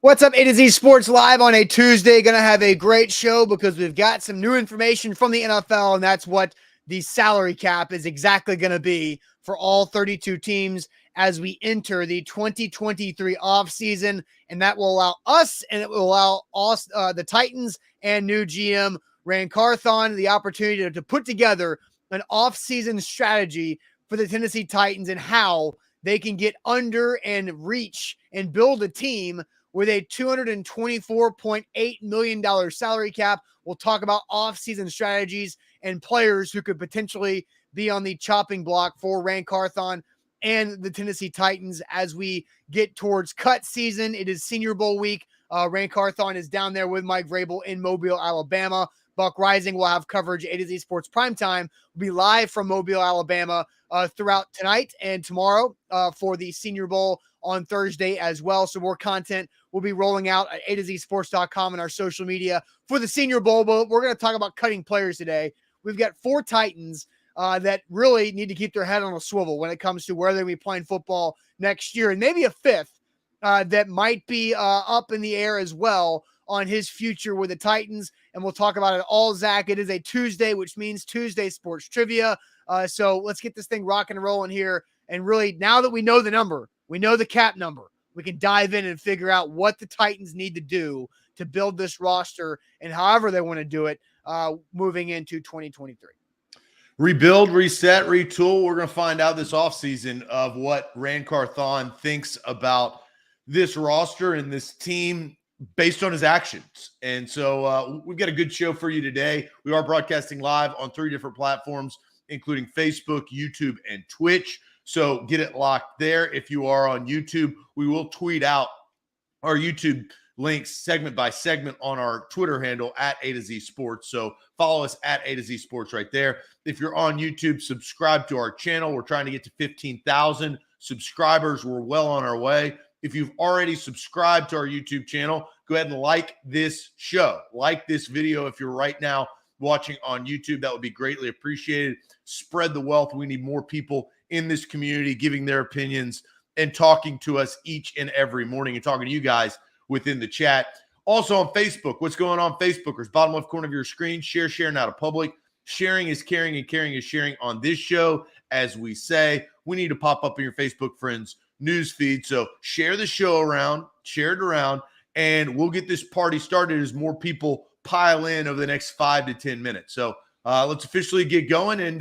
What's up, A to Z Sports Live on a Tuesday. Going to have a great show because we've got some new information from the NFL, and that's what the salary cap is exactly going to be for all 32 teams as we enter the 2023 offseason. And that will allow us, and it will allow us, the Titans and new GM Ran Carthon, the opportunity to put together an offseason strategy for the Tennessee Titans and how they can get under and reach and build a team with a $224.8 million salary cap. We'll talk about offseason strategies and players who could potentially be on the chopping block for Ran Carthon and the Tennessee Titans as we get towards cut season. It is Senior Bowl week. Ran Carthon is down there with Mike Vrabel in Mobile, Alabama. Buck Rising will have coverage. A to Z Sports Primetime will be live from Mobile, Alabama throughout tonight and tomorrow for the Senior Bowl on Thursday as well. So more content will be rolling out at A2Zsports.com and our social media for the Senior Bowl. But we're going to talk about cutting players today. We've got four Titans that really need to keep their head on a swivel when it comes to where they'll be playing football next year, and maybe a fifth that might be up in the air as well on his future with the Titans. And we'll talk about it all, Zach. It is a Tuesday, which means Tuesday Sports Trivia. So let's get this thing rocking and rolling here. And really, now that we know the number, we know the cap number, we can dive in and figure out what the Titans need to do to build this roster and however they want to do it moving into 2023. Rebuild, reset, retool. We're going to find out this offseason of what Ran Carthon thinks about this roster and this team based on his actions. And so we've got a good show for you today. We are broadcasting live on 3 different platforms, including Facebook, YouTube, and Twitch. So get it locked there. If you are on YouTube, we will tweet out our YouTube links segment by segment on our Twitter handle at A to Z Sports. So follow us at A to Z Sports right there. If you're on YouTube, subscribe to our channel. We're trying to get to 15,000 subscribers. We're well on our way. If you've already subscribed to our YouTube channel, go ahead and like this show. Like this video if you're right now watching on YouTube. That would be greatly appreciated. Spread the wealth. We need more people in this community giving their opinions and talking to us each and every morning and talking to you guys within the chat. Also on Facebook, what's going on, Facebookers? Bottom left corner of your screen, share now to public. Sharing is caring and caring is sharing on this show. As we say, we need to pop up in your Facebook friends news feed. So share the show around, share it around, and we'll get this party started as more people pile in over the next 5 to 10 minutes. So let's officially get going and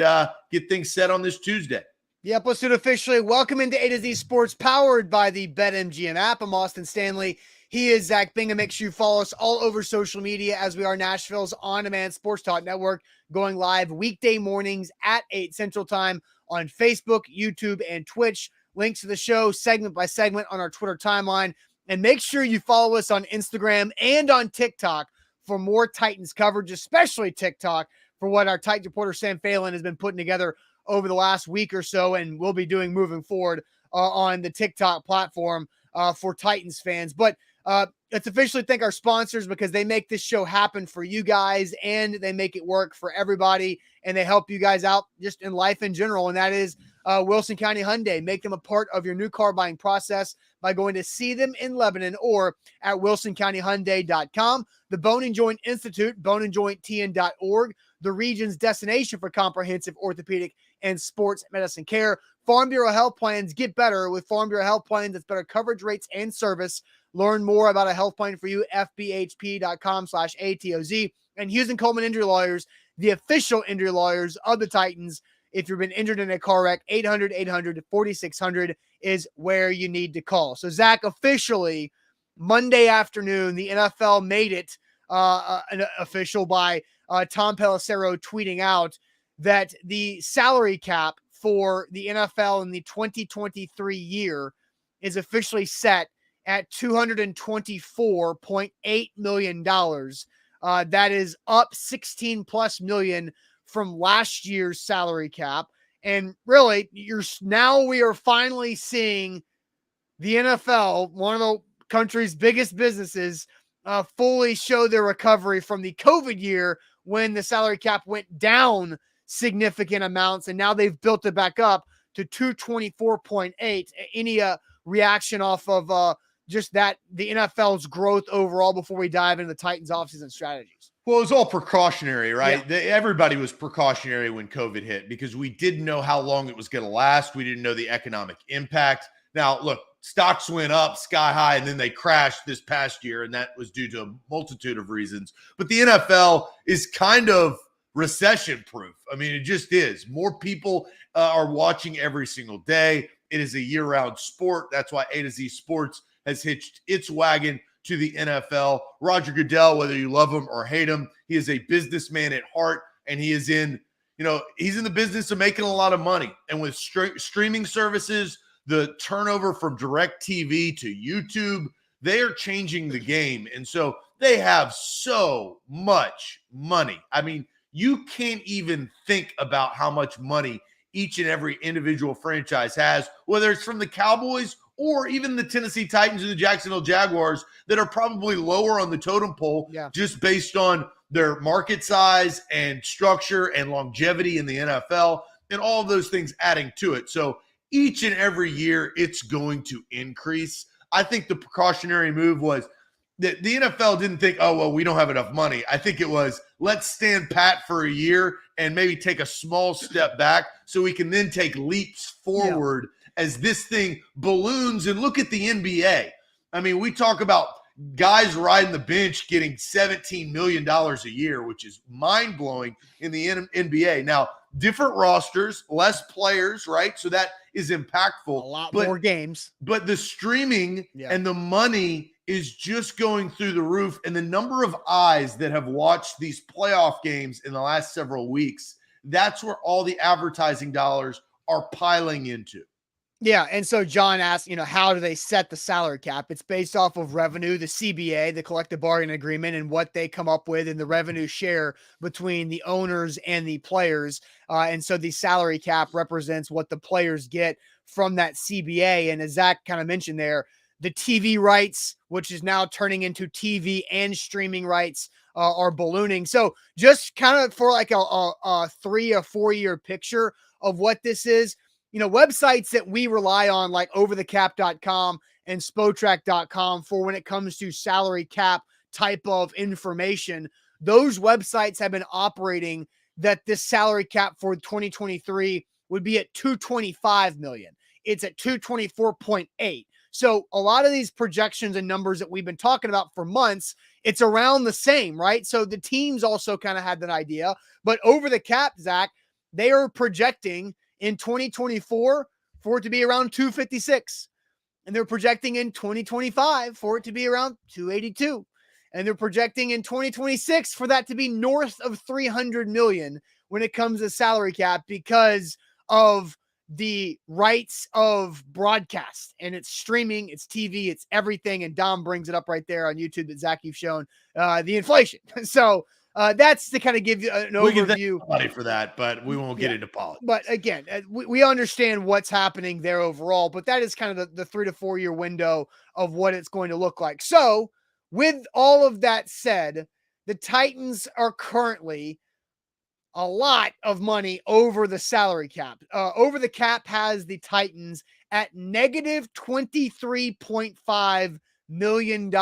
get things set on this Tuesday. Yep, let's do it officially. Welcome into A to Z Sports, powered by the BetMGM app. I'm Austin Stanley. He is Zach Bingham. Make sure you follow us all over social media as we are Nashville's on-demand sports talk network, going live weekday mornings at 8 Central Time on Facebook, YouTube, and Twitch. Links to the show segment by segment on our Twitter timeline. And make sure you follow us on Instagram and on TikTok for more Titans coverage, especially TikTok, for what our Titans reporter Sam Phelan has been putting together over the last week or so, and we'll be doing moving forward on the TikTok platform for Titans fans. But let's officially thank our sponsors because they make this show happen for you guys and they make it work for everybody and they help you guys out just in life in general. And that is Wilson County Hyundai. Make them a part of your new car buying process by going to see them in Lebanon or at wilsoncountyhyundai.com. The Bone and Joint Institute, boneandjointtn.org, the region's destination for comprehensive orthopedic and sports medicine care. Farm Bureau Health Plans, get better with Farm Bureau Health Plans. That's better coverage rates and service. Learn more about a health plan for you, fbhp.com/ATOZ. And Hughes and Coleman Injury Lawyers, the official injury lawyers of the Titans. If you've been injured in a car wreck, 800-800-4600 is where you need to call. So, Zach, officially, Monday afternoon, the NFL made it official by Tom Pelissero tweeting out that the salary cap for the NFL in the 2023 year is officially set at $224.8 million. That is up 16 plus million from last year's salary cap. And really, we are finally seeing the NFL, one of the country's biggest businesses, fully show their recovery from the COVID year when the salary cap went down significant amounts, and now they've built it back up to 224.8. Any reaction off of just that the NFL's growth overall before we dive into the Titans offseason strategies? Well, it was all precautionary, right? Yeah. Everybody was precautionary when COVID hit because we didn't know how long it was going to last. We didn't know the economic impact. Now, look, stocks went up sky high and then they crashed this past year, and that was due to a multitude of reasons. But the NFL is kind of recession proof. I mean, it just is. More people are watching every single day. It is a year-round sport. That's why A to Z Sports has hitched its wagon to the NFL. Roger Goodell, whether you love him or hate him, he is a businessman at heart, and he is he's in the business of making a lot of money. And with streaming services, the turnover from direct TV to YouTube, they are changing the game. And so they have so much money. I mean, you can't even think about how much money each and every individual franchise has, whether it's from the Cowboys or even the Tennessee Titans and the Jacksonville Jaguars that are probably lower on the totem pole just based on their market size and structure and longevity in the NFL and all of those things adding to it. So each and every year it's going to increase. I think the precautionary move was that the NFL didn't think, oh, well, we don't have enough money. I think it was, let's stand pat for a year and maybe take a small step back so we can then take leaps forward as this thing balloons. And look at the NBA. I mean, we talk about guys riding the bench getting $17 million a year, which is mind-blowing in the NBA. Now, different rosters, less players, right? So that is impactful. A lot more games. But the streaming and the money is just going through the roof. And the number of eyes that have watched these playoff games in the last several weeks, that's where all the advertising dollars are piling into. Yeah, and so John asked, how do they set the salary cap? It's based off of revenue, the CBA, the collective bargaining agreement, and what they come up with in the revenue share between the owners and the players. And so the salary cap represents what the players get from that CBA. And as Zach kind of mentioned there, the TV rights, which is now turning into TV and streaming rights, are ballooning. So just kind of for like a 3 or 4 year picture of what this is, websites that we rely on like overthecap.com and spotrac.com for when it comes to salary cap type of information, those websites have been operating that this salary cap for 2023 would be at 225 million. It's at 224.8. So a lot of these projections and numbers that we've been talking about for months, it's around the same, right? So the teams also kind of had that idea, but over the cap, Zach, they are projecting in 2024 for it to be around 256. And they're projecting in 2025 for it to be around 282. And they're projecting in 2026 for that to be north of 300 million when it comes to salary cap because of the rights of broadcast. And it's streaming, it's TV, it's everything. And Dom brings it up right there on YouTube that Zach, you've shown the inflation. So that's to kind of give you an overview. We can thank somebody for that, but we won't get into politics. But again, we understand what's happening there overall, but that is kind of the 3 to 4 year window of what it's going to look like. So with all of that said, the Titans are currently a lot of money over the salary cap. Over the cap has the Titans at negative $23.5 million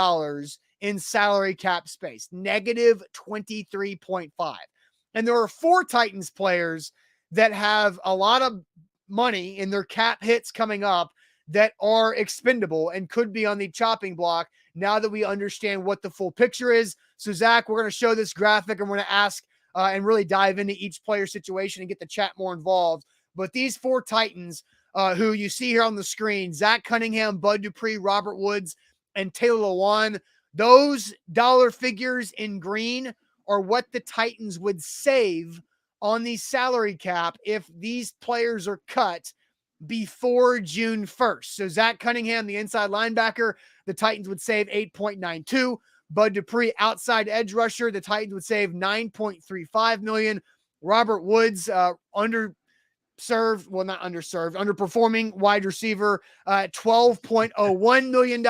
in salary cap space, negative 23.5. And there are 4 Titans players that have a lot of money in their cap hits coming up that are expendable and could be on the chopping block now that we understand what the full picture is. So Zach, we're going to show this graphic and we're going to ask and really dive into each player situation and get the chat more involved. But these 4 Titans who you see here on the screen, Zach Cunningham, Bud Dupree, Robert Woods, and Taylor Lewan, those dollar figures in green are what the Titans would save on the salary cap if these players are cut before June 1st. So Zach Cunningham, the inside linebacker, the Titans would save 8.92. Bud Dupree, outside edge rusher, the Titans would save 9.35 million. Robert Woods, underperforming wide receiver, $12.01 million.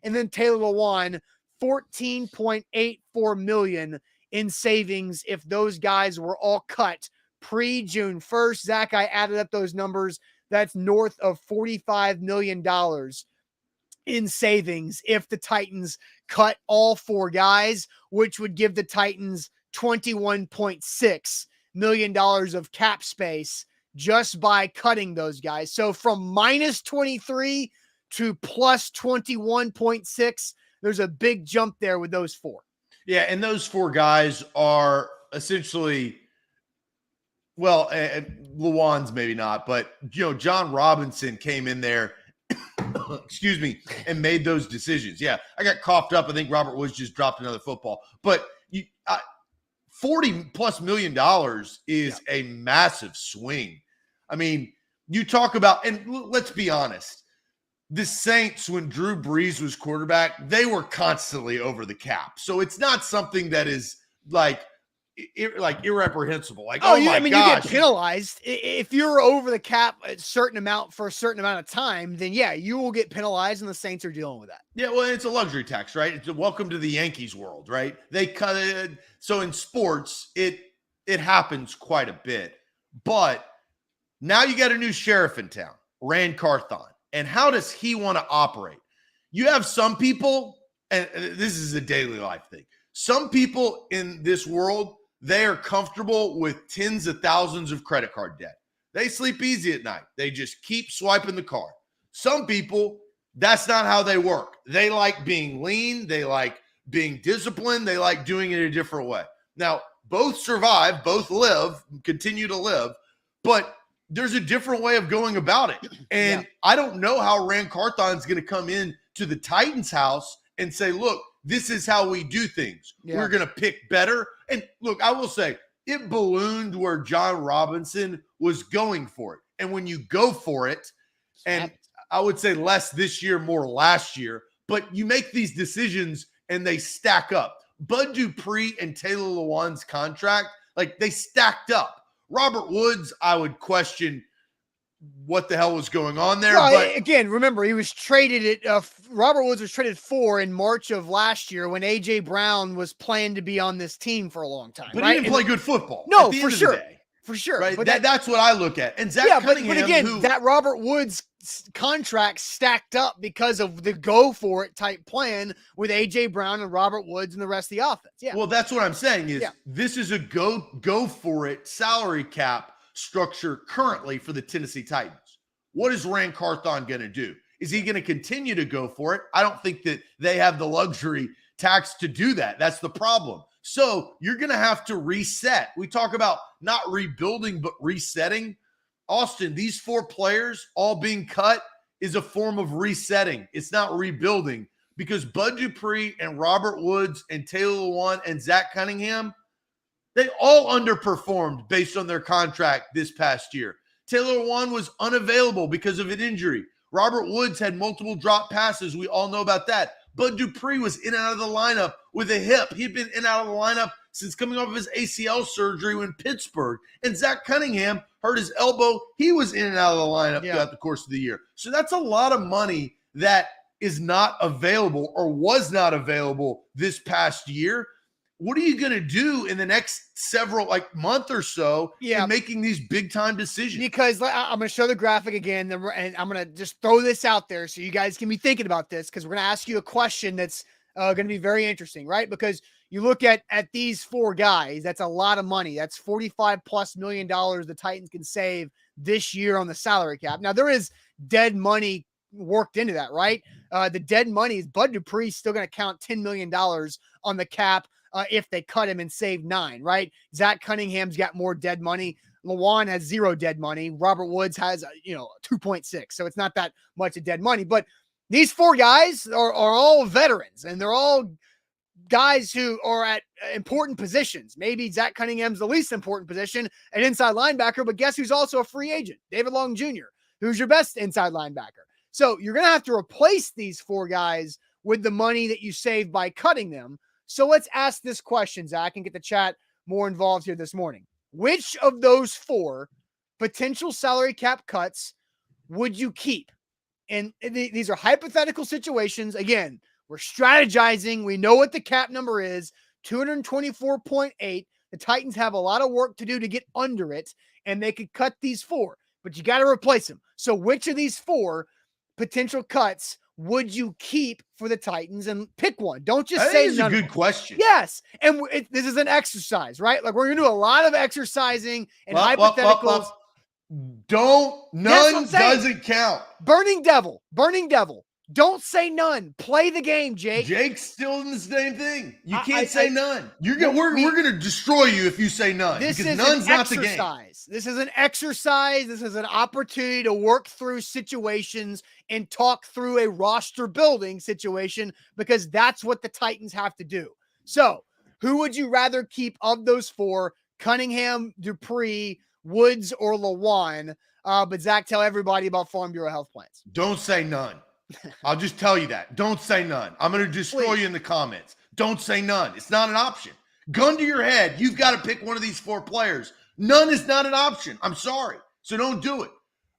And then Taylor Lewan, $14.84 million in savings if those guys were all cut pre-June 1st. Zach, I added up those numbers. That's north of $45 million in savings if the Titans cut all 4 guys, which would give the Titans $21.6 million of cap space just by cutting those guys. So from minus 23 to plus 21.6, there's a big jump there with those 4. Yeah, and those 4 guys are essentially, well, Lewan's maybe not, but John Robinson came in there, excuse me, and made those decisions. Yeah, I got coughed up. I think Robert Woods just dropped another football, but $40+ million is a massive swing. I mean, you talk about, and let's be honest, the Saints, when Drew Brees was quarterback, they were constantly over the cap. So it's not something that is like irreprehensible. Like, oh my gosh. You get penalized if you're over the cap a certain amount for a certain amount of time. Then yeah, you will get penalized, and the Saints are dealing with that. Yeah, well, it's a luxury tax, right? It's a welcome to the Yankees world, right? They cut it. So in sports, it happens quite a bit. But now you got a new sheriff in town, Rand Carthon. And how does he want to operate? You have some people, and this is a daily life thing. Some people in this world, they are comfortable with tens of thousands of credit card debt. They sleep easy at night. They just keep swiping the card. Some people, that's not how they work. They like being lean. They like being disciplined. They like doing it a different way. Now, both survive, both live, continue to live, but there's a different way of going about it. And I don't know how Rand Carthon's going to come in to the Titans house and say, look, this is how we do things. Yeah. We're going to pick better. And look, I will say it ballooned where John Robinson was going for it. And when you go for it, and I would say less this year, more last year, but you make these decisions and they stack up. Bud Dupree and Taylor Lewan's contract, like they stacked up. Robert Woods, I would question what the hell was going on there. Well, but again, remember, he was traded Robert Woods was traded for in March of last year when A.J. Brown was planned to be on this team for a long time. But right? he didn't play good football. No, for sure. For sure. Right? But that's what I look at. And Zach Cunningham, but again, that Robert Woods contract stacked up because of the go for it type plan with A.J. Brown and Robert Woods and the rest of the offense. Yeah. Well, that's what I'm saying is this is a go for it salary cap structure currently for the Tennessee Titans. What is Rand Carthon going to do? Is he going to continue to go for it? I don't think that they have the luxury tax to do that. That's the problem. So you're going to have to reset. We talk about not rebuilding, but resetting. Austin, these 4 players all being cut is a form of resetting. It's not rebuilding because Bud Dupree and Robert Woods and Taylor Lewan and Zach Cunningham, they all underperformed based on their contract this past year. Taylor Lewan was unavailable because of an injury. Robert Woods had multiple drop passes. We all know about that. Bud Dupree was in and out of the lineup with a hip. He'd been in and out of the lineup since coming off of his ACL surgery in Pittsburgh. And Zach Cunningham hurt his elbow. He was in and out of the lineup throughout the course of the year. So that's a lot of money that is not available or was not available this past year. What are you going to do in the next several month or so in making these big time decisions? Because I'm going to show the graphic again, and I'm going to just throw this out there so you guys can be thinking about this, because we're going to ask you a question that's going to be very interesting, right? Because you look at these 4 guys, that's a lot of money. That's $45+ million the Titans can save this year on the salary cap. Now, there is dead money worked into that, right? The dead money is Bud Dupree still going to count $10 million on the cap if they cut him and save 9, right? Zach Cunningham's got more dead money. Lewan has 0 dead money. Robert Woods has, 2.6. So it's not that much of dead money. But these 4 guys are all veterans, and they're all guys who are at important positions. Maybe Zach Cunningham's the least important position, an inside linebacker, but guess who's also a free agent? David Long Jr., who's your best inside linebacker. So you're going to have to replace these 4 guys with the money that you save by cutting them. So let's ask this question, Zach, and get the chat more involved here this morning. Which of those 4 potential salary cap cuts would you keep? And these are hypothetical situations. Again, we're strategizing. We know what the cap number is, 224.8. The Titans have a lot of work to do to get under it, and they could cut these 4, but you got to replace them. So which of these 4 potential cuts would you keep for the Titans? And pick one. Don't just I say think it's none. a good question. Yes. And this is an exercise, right? Like we're going to do a lot of exercising and hypotheticals. None doesn't count. Burning devil. Don't say none. Play the game, Jake. Jake's still in the same thing. You can't say none. We're going to destroy you if you say none. This because is none's an not the game. exercise. This is an exercise. This is an opportunity to work through situations and talk through a roster building situation because that's what the Titans have to do. So, who would you rather keep of those four? Cunningham, Dupree, Woods, or Lawan? But Zach, tell everybody about Farm Bureau health plans. Don't say none. I'll just tell you that. Don't say none. I'm going to destroy you in the comments. Don't say none. It's not an option. Gun to your head. You've got to pick one of these four players. None is not an option. I'm sorry. So don't do it.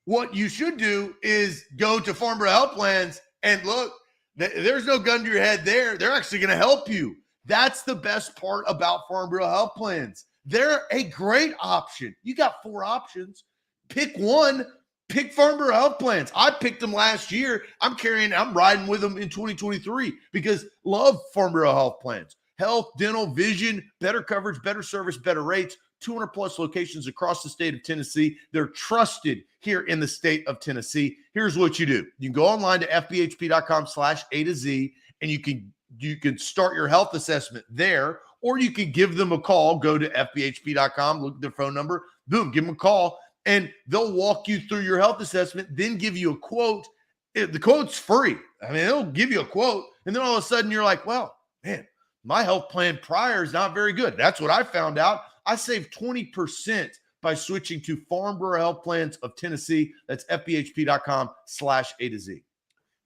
What you should do is go to Farm Bureau Health Plans and look, there's no gun to your head there. They're actually going to help you. That's the best part about Farm Bureau Health Plans. They're a great option. You got four options. Pick one. Pick Farm Bureau Health Plans. I picked them last year. I'm riding with them in 2023 because love Farm Bureau Health Plans. Health, dental, vision, better coverage, better service, better rates, 200 plus locations across the state of Tennessee. They're trusted here in the state of Tennessee. Here's what you do. You can go online to fbhp.com/A to Z and you can start your health assessment there, or you can give them a call. Go to fbhp.com, look at their phone number, boom, give them a call. And they'll walk you through your health assessment, then give you a quote. The quote's free. I mean, they'll give you a quote, and then all of a sudden you're like, well, man, my health plan prior is not very good. That's what I found out. I saved 20% by switching to Farm Bureau Health Plans of Tennessee. That's fbhp.com/A to Z.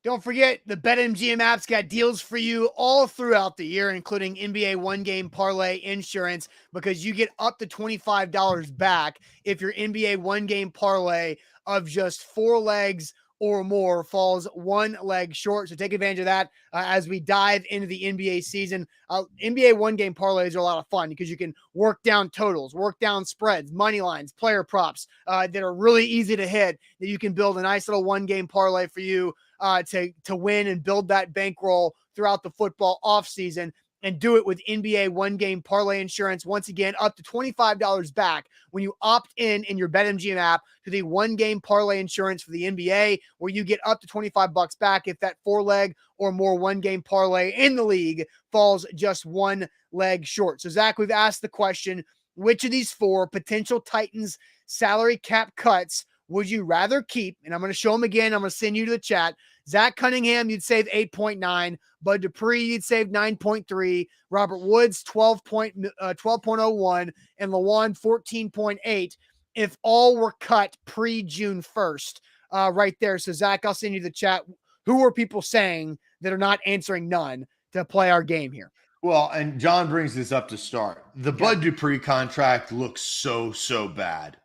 Don't forget, the BetMGM app's got deals for you all throughout the year, including NBA one-game parlay insurance, because you get up to $25 back if your NBA one-game parlay of just 4 legs or more falls 1 leg short. So take advantage of that as we dive into the NBA season. NBA one-game parlays are a lot of fun because you can work down totals, work down spreads, money lines, player props that are really easy to hit, that you can build a nice little one-game parlay for you to win and build that bankroll throughout the football offseason, and do it with NBA one-game parlay insurance. Once again, up to $25 back when you opt in your BetMGM app to the one-game parlay insurance for the NBA, where you get up to $25 back if that 4-leg or more one-game parlay in the league falls just 1 leg short. So, Zach, we've asked the question, which of these 4 potential Titans salary cap cuts would you rather keep? And I'm going to show them again. I'm going to send you to the chat. Zach Cunningham, you'd save 8.9. Bud Dupree, you'd save 9.3. Robert Woods, 12.01. And Lawan, 14.8. If all were cut pre-June 1st, right there. So, Zach, I'll send you the chat. Who are people saying that are not answering none to play our game here? Well, and John brings this up to start. The Bud Dupree contract looks so bad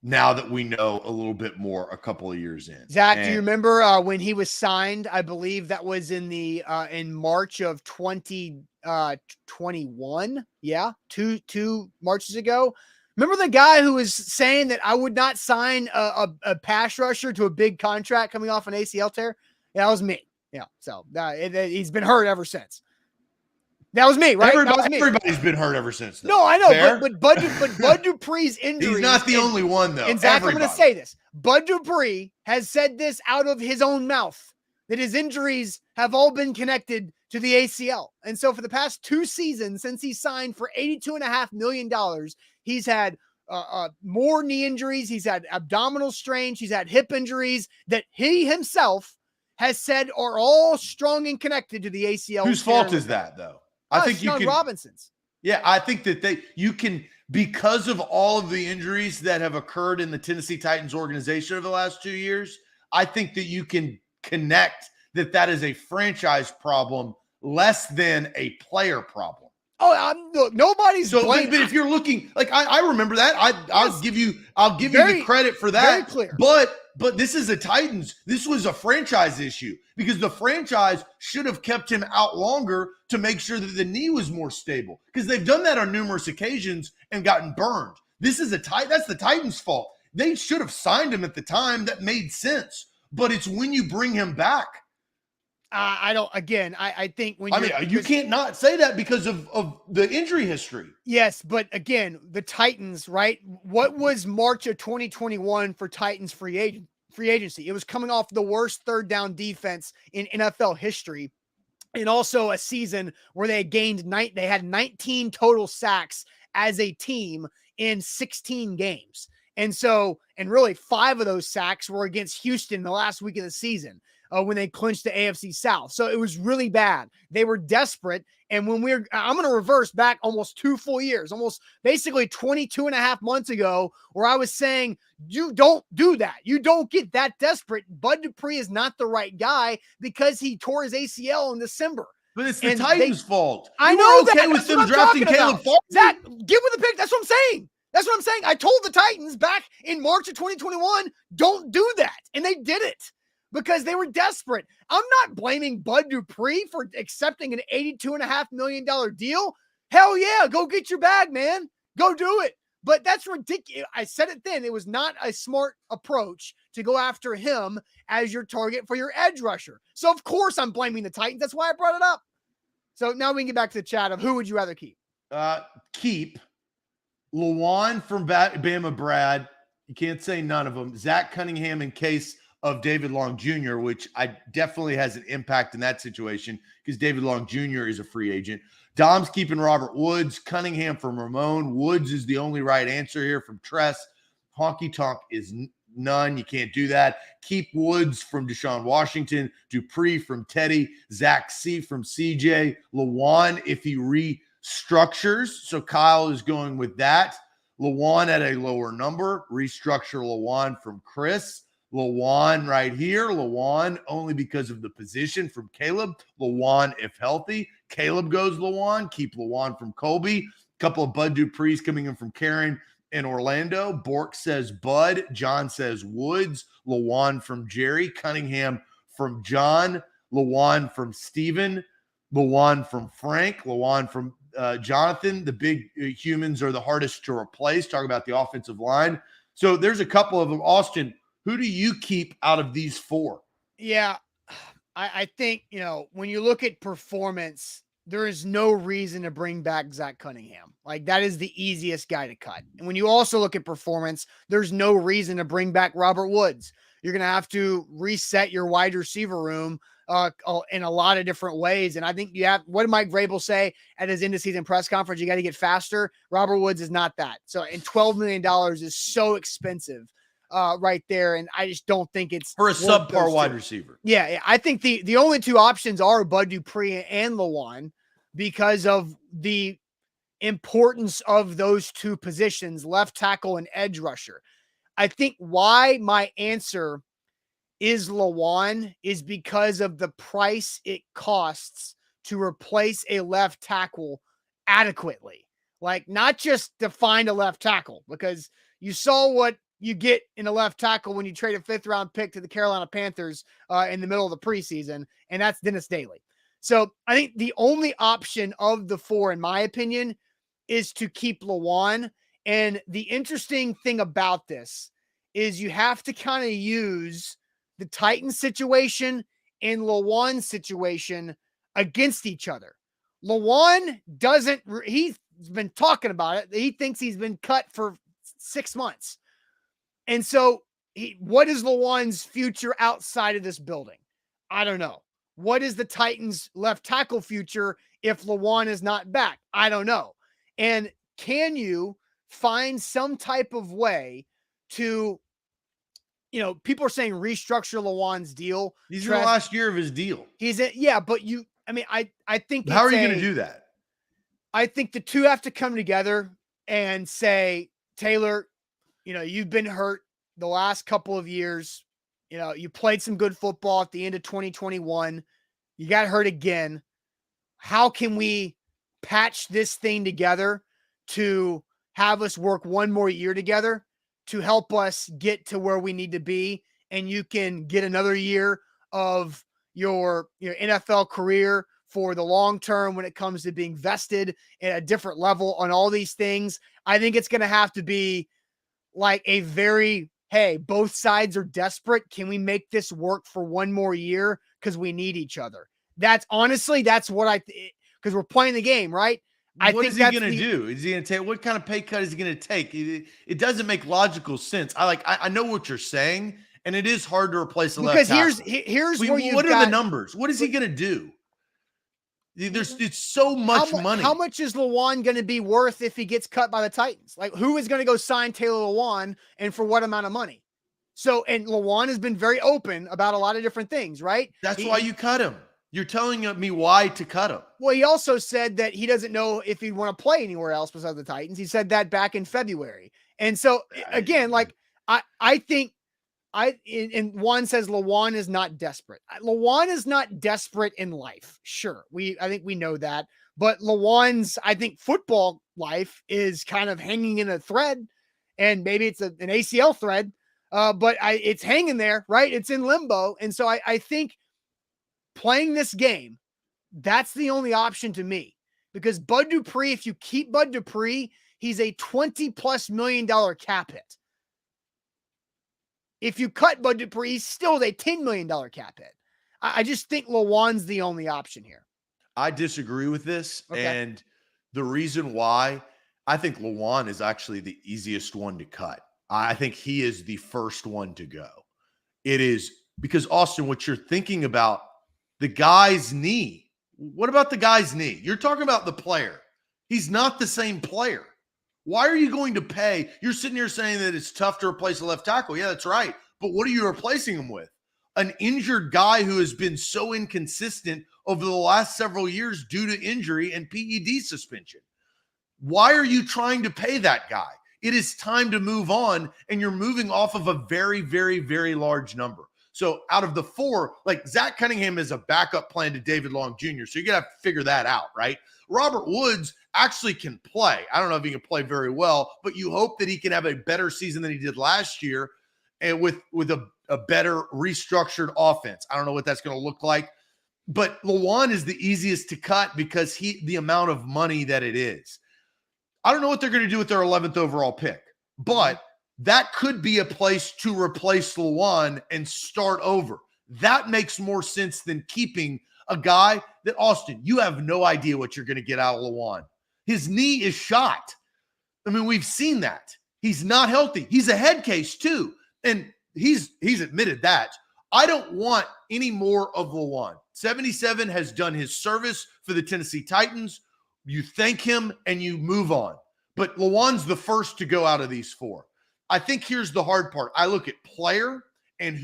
now that we know a little bit more a couple of years in. Zach, do you remember when he was signed? I believe that was in March of 2021. Yeah, two Marches ago. Remember the guy who was saying that I would not sign a pass rusher to a big contract coming off an ACL tear? Yeah, that was me. Yeah, so he's been hurt ever since. That was me, right? Everybody's been hurt ever since. Though. No, I know, but Bud Dupree's injury. He's not the only one, though. And Zach, I'm going to say this. Bud Dupree has said this out of his own mouth, that his injuries have all been connected to the ACL. And so for the past 2 seasons, since he signed for $82.5 million, he's had more knee injuries. He's had abdominal strains. He's had hip injuries that he himself has said are all strong and connected to the ACL. Whose fault is that, though? I think you can. Robinson's. Yeah, I think that you can, because of all of the injuries that have occurred in the Tennessee Titans organization over the last 2 years, I think that you can connect that is a franchise problem less than a player problem. Oh, look, nobody's. So, but if you're looking, like I remember that, I'll give you the credit for that. Very clear. But this is a Titans. This was a franchise issue because the franchise should have kept him out longer to make sure that the knee was more stable, because they've done that on numerous occasions and gotten burned. This is that's the Titans' fault. They should have signed him at the time. That made sense. But it's when you bring him back. I don't. Again, I think when you can't not say that because of the injury history. Yes, but again, the Titans, right? What was March of 2021 for Titans free agency? It was coming off the worst third down defense in NFL history, and also a season where they had 19 total sacks as a team in 16 games. And really 5 of those sacks were against Houston the last week of the season when they clinched the AFC South. So it was really bad. They were desperate. And I'm going to reverse back almost 2 full years, almost basically 22 and a half months ago, where I was saying, you don't do that. You don't get that desperate. Bud Dupree is not the right guy because he tore his ACL in December. But it's the Titans' fault. I know that. With them drafting Caleb Farley. Zach, get with the pick. That's what I'm saying. That's what I'm saying. I told the Titans back in March of 2021, don't do that. And they did it because they were desperate. I'm not blaming Bud Dupree for accepting an $82.5 million deal. Hell yeah, go get your bag, man. Go do it. But that's ridiculous. I said it then. It was not a smart approach to go after him as your target for your edge rusher. So, of course, I'm blaming the Titans. That's why I brought it up. So now we can get back to the chat of who would you rather keep? Keep Lewan from Bama Brad. You can't say none of them. Zach Cunningham in case of David Long Jr., which I definitely has an impact in that situation because David Long Jr. is a free agent. Dom's keeping Robert Woods. Cunningham from Ramon. Woods is the only right answer here from Tress. Honky Tonk is none. You can't do that. Keep Woods from Deshaun Washington. Dupree from Teddy. Zach C from CJ. Lewan if he restructures. So Kyle is going with that. Lewan at a lower number. Restructure Lewan from Chris. Lewan right here. Lewan only because of the position from Caleb. Lewan if healthy. Caleb goes Lewan. Keep Lewan from Colby. Couple of Bud Duprees coming in from Karen in Orlando. Bork says Bud. John says Woods. Lewan from Jerry. Cunningham from John. Lewan from Steven. Lewan from Frank. Lewan from Jonathan. The big humans are the hardest to replace. Talk about the offensive line. So there's a couple of them. Austin, who do you keep out of these 4? Yeah, I think, when you look at performance, there is no reason to bring back Zach Cunningham. Like, that is the easiest guy to cut. And when you also look at performance, there's no reason to bring back Robert Woods. You're going to have to reset your wide receiver room in a lot of different ways. And I think what did Mike Vrabel say at his end of season press conference? You got to get faster. Robert Woods is not that. So, and $12 million is so expensive right there. And I just don't think it's for a subpar wide receiver. Yeah. I think the only 2 options are Bud Dupree and Lewan because of the importance of those 2 positions, left tackle and edge rusher. I think why my answer is Lewan is because of the price it costs to replace a left tackle adequately. Like, not just to find a left tackle, because you saw what you get in a left tackle when you trade a 5th round pick to the Carolina Panthers in the middle of the preseason, and that's Dennis Daly. So I think the only option of the 4, in my opinion, is to keep Lewan. And the interesting thing about this is you have to kind of use the Titans situation and Lewan's situation against each other. Lewan he's been talking about it. He thinks he's been cut for 6 months. And so what is Lewan's future outside of this building? I don't know. What is the Titans left tackle future if Lewan is not back? I don't know. And can you find some type of way to, people are saying restructure Lewan's deal. He's in the last year of his deal. But I think how are you going to do that? I think the 2 have to come together and say, Taylor, you've been hurt the last couple of years. You played some good football at the end of 2021. You got hurt again. How can we patch this thing together to have us work one more year together to help us get to where we need to be? And you can get another year of your NFL career for the long term when it comes to being vested at a different level on all these things. I think it's going to have to be like a very hey, both sides are desperate. Can we make this work for one more year? Because we need each other. That's honestly, that's what because we're playing the game, right? What is he going to do? Is he going to take, what kind of pay cut is he going to take? It doesn't make logical sense. I know what you're saying, and it is hard to replace the left tackle. Because here's where what are the numbers? What is he going to do? It's so much money. How much is Lewan going to be worth if he gets cut by the Titans? Like, who is going to go sign Taylor Lewan, and for what amount of money? So, and Lewan has been very open about a lot of different things, right? That's why you cut him. You're telling me why to cut him. Well, he also said that he doesn't know if he'd want to play anywhere else besides the Titans. He said that back in February. And so, again, like, I think and Juan says Lewan is not desperate. Lewan is not desperate in life. Sure. I think we know that. But Lewan's, I think, football life is kind of hanging in a thread, and maybe it's an ACL thread, but it's hanging there, right? It's in limbo. And so I think playing this game, that's the only option to me, because Bud Dupree, if you keep Bud Dupree, he's a $20+ million cap hit. If you cut Bud Dupree, he's still a $10 million cap hit. I just think Lewan's the only option here. I disagree with this. Okay. And the reason why, I think Lewan is actually the easiest one to cut. I think he is the first one to go. It is because, Austin, what you're thinking about, the guy's knee. What about the guy's knee? You're talking about the player. He's not the same player. Why are you going to pay? You're sitting here saying that it's tough to replace a left tackle. Yeah, that's right. But what are you replacing him with? An injured guy who has been so inconsistent over the last several years due to injury and PED suspension. Why are you trying to pay that guy? It is time to move on, and you're moving off of a very, very, very large number. So out of the four, like, Zach Cunningham is a backup plan to David Long Jr., so you're going to have to figure that out, right? Robert Woods actually can play. I don't know if he can play very well, but you hope that he can have a better season than he did last year, and with a better restructured offense. I don't know what that's going to look like, but Lewan is the easiest to cut because the amount of money that it is. I don't know what they're going to do with their 11th overall pick, but that could be a place to replace Lewan and start over. That makes more sense than keeping a guy that, Austin, you have no idea what you're going to get out of Lewan. His knee is shot. I mean, we've seen that. He's not healthy. He's a head case too. And he's admitted that. I don't want any more of Lewan. 77 has done his service for the Tennessee Titans. You thank him and you move on. But Lewan's the first to go out of these four. I think here's the hard part. I look at player and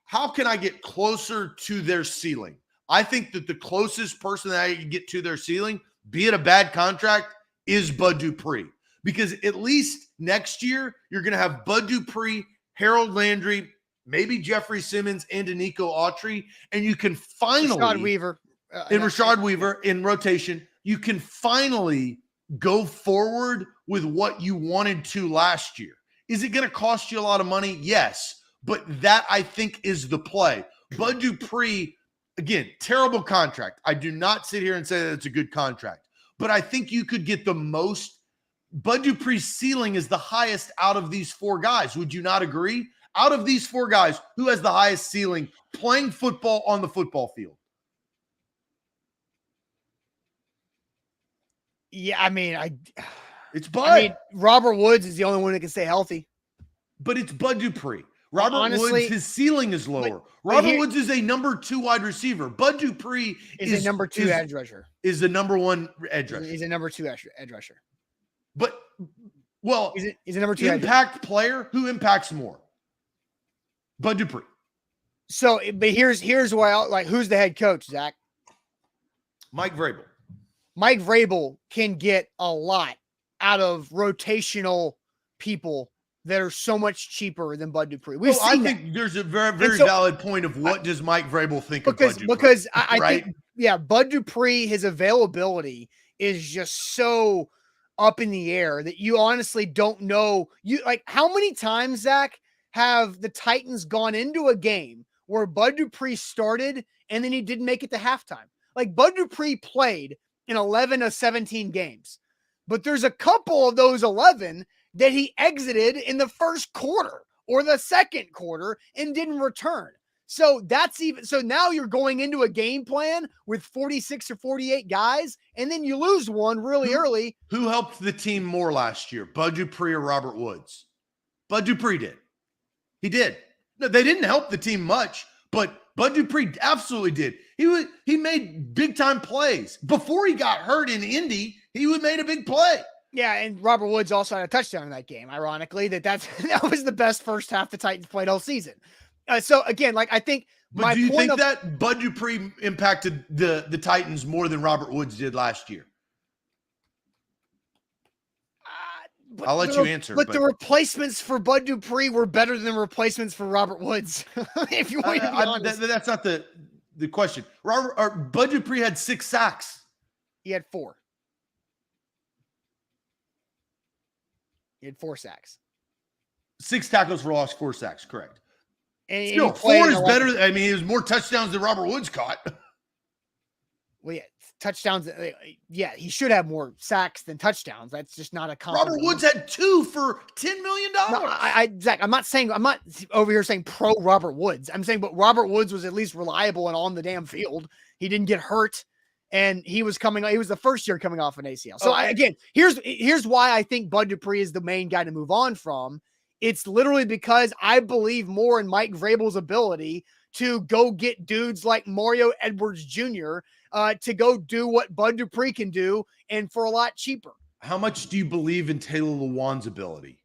how can I get closer to their ceiling? I think that the closest person that I can get to their ceiling, be it a bad contract, is Bud Dupree. Because at least next year, you're going to have Bud Dupree, Harold Landry, maybe Jeffrey Simmons, and Nico Autry, and you can finally Rashad Weaver in rotation. You can finally go forward with what you wanted to last year. Is it going to cost you a lot of money? Yes, but that, I think, is the play. Bud Dupree, again, terrible contract. I do not sit here and say that it's a good contract, but I think you could get the most. Bud Dupree's ceiling is the highest out of these four guys. Would you not agree? Out of these four guys, who has the highest ceiling playing football on the football field? Yeah, I mean, it's Bud. I mean, Robert Woods is the only one that can stay healthy. But it's Bud Dupree. Robert Woods, his ceiling is lower. Robert Woods is a number 2 wide receiver. Bud Dupree is a number 2 edge rusher. Is the number 1 edge rusher. He's a number 2 edge rusher. But, well, he's a number 2 impact player. Who impacts more? Bud Dupree. So, but here's why. Who's the head coach, Zach? Mike Vrabel. Mike Vrabel can get a lot out of rotational people that are so much cheaper than Bud Dupree. I think there's a very, very valid point of what does Mike Vrabel think of Bud Dupree? Because I think, Bud Dupree, his availability is just so up in the air that you honestly don't know. How many times, Zach, have the Titans gone into a game where Bud Dupree started and then he didn't make it to halftime? Bud Dupree played in 11 of 17 games, but there's a couple of those 11 that he exited in the first quarter or the second quarter and didn't return. So now you're going into a game plan with 46 or 48 guys, and then you lose one really early. Who helped the team more last year, Bud Dupree or Robert Woods? Bud Dupree did. He did. No, they didn't help the team much, but Bud Dupree absolutely did. He made big time plays. Before he got hurt in Indy, he made a big play. Yeah, and Robert Woods also had a touchdown in that game. Ironically, that was the best first half the Titans played all season. So again, like I think. But do you think that Bud Dupree impacted the Titans more than Robert Woods did last year? I'll let you answer. But the replacements for Bud Dupree were better than replacements for Robert Woods. If you want to be honest, that's not the question. Bud Dupree had 6 sacks. He had 4. He had 4 sacks. 6 tackles for loss, 4 sacks. Correct. And still, 4 is better. I mean, there's more touchdowns than Robert Woods caught. Well, yeah, touchdowns. Yeah, he should have more sacks than touchdowns. That's just not a Robert Woods had 2 for $10 million. No, Zach, I'm not over here saying pro Robert Woods. I'm saying, but Robert Woods was at least reliable and on the damn field. He didn't get hurt, and he was the first year coming off an ACL. So again, here's why I think Bud Dupree is the main guy to move on from. It's literally because I believe more in Mike Vrabel's ability to go get dudes like Mario Edwards Jr. To go do what Bud Dupree can do, and for a lot cheaper. How much do you believe in Taylor Lewan's ability?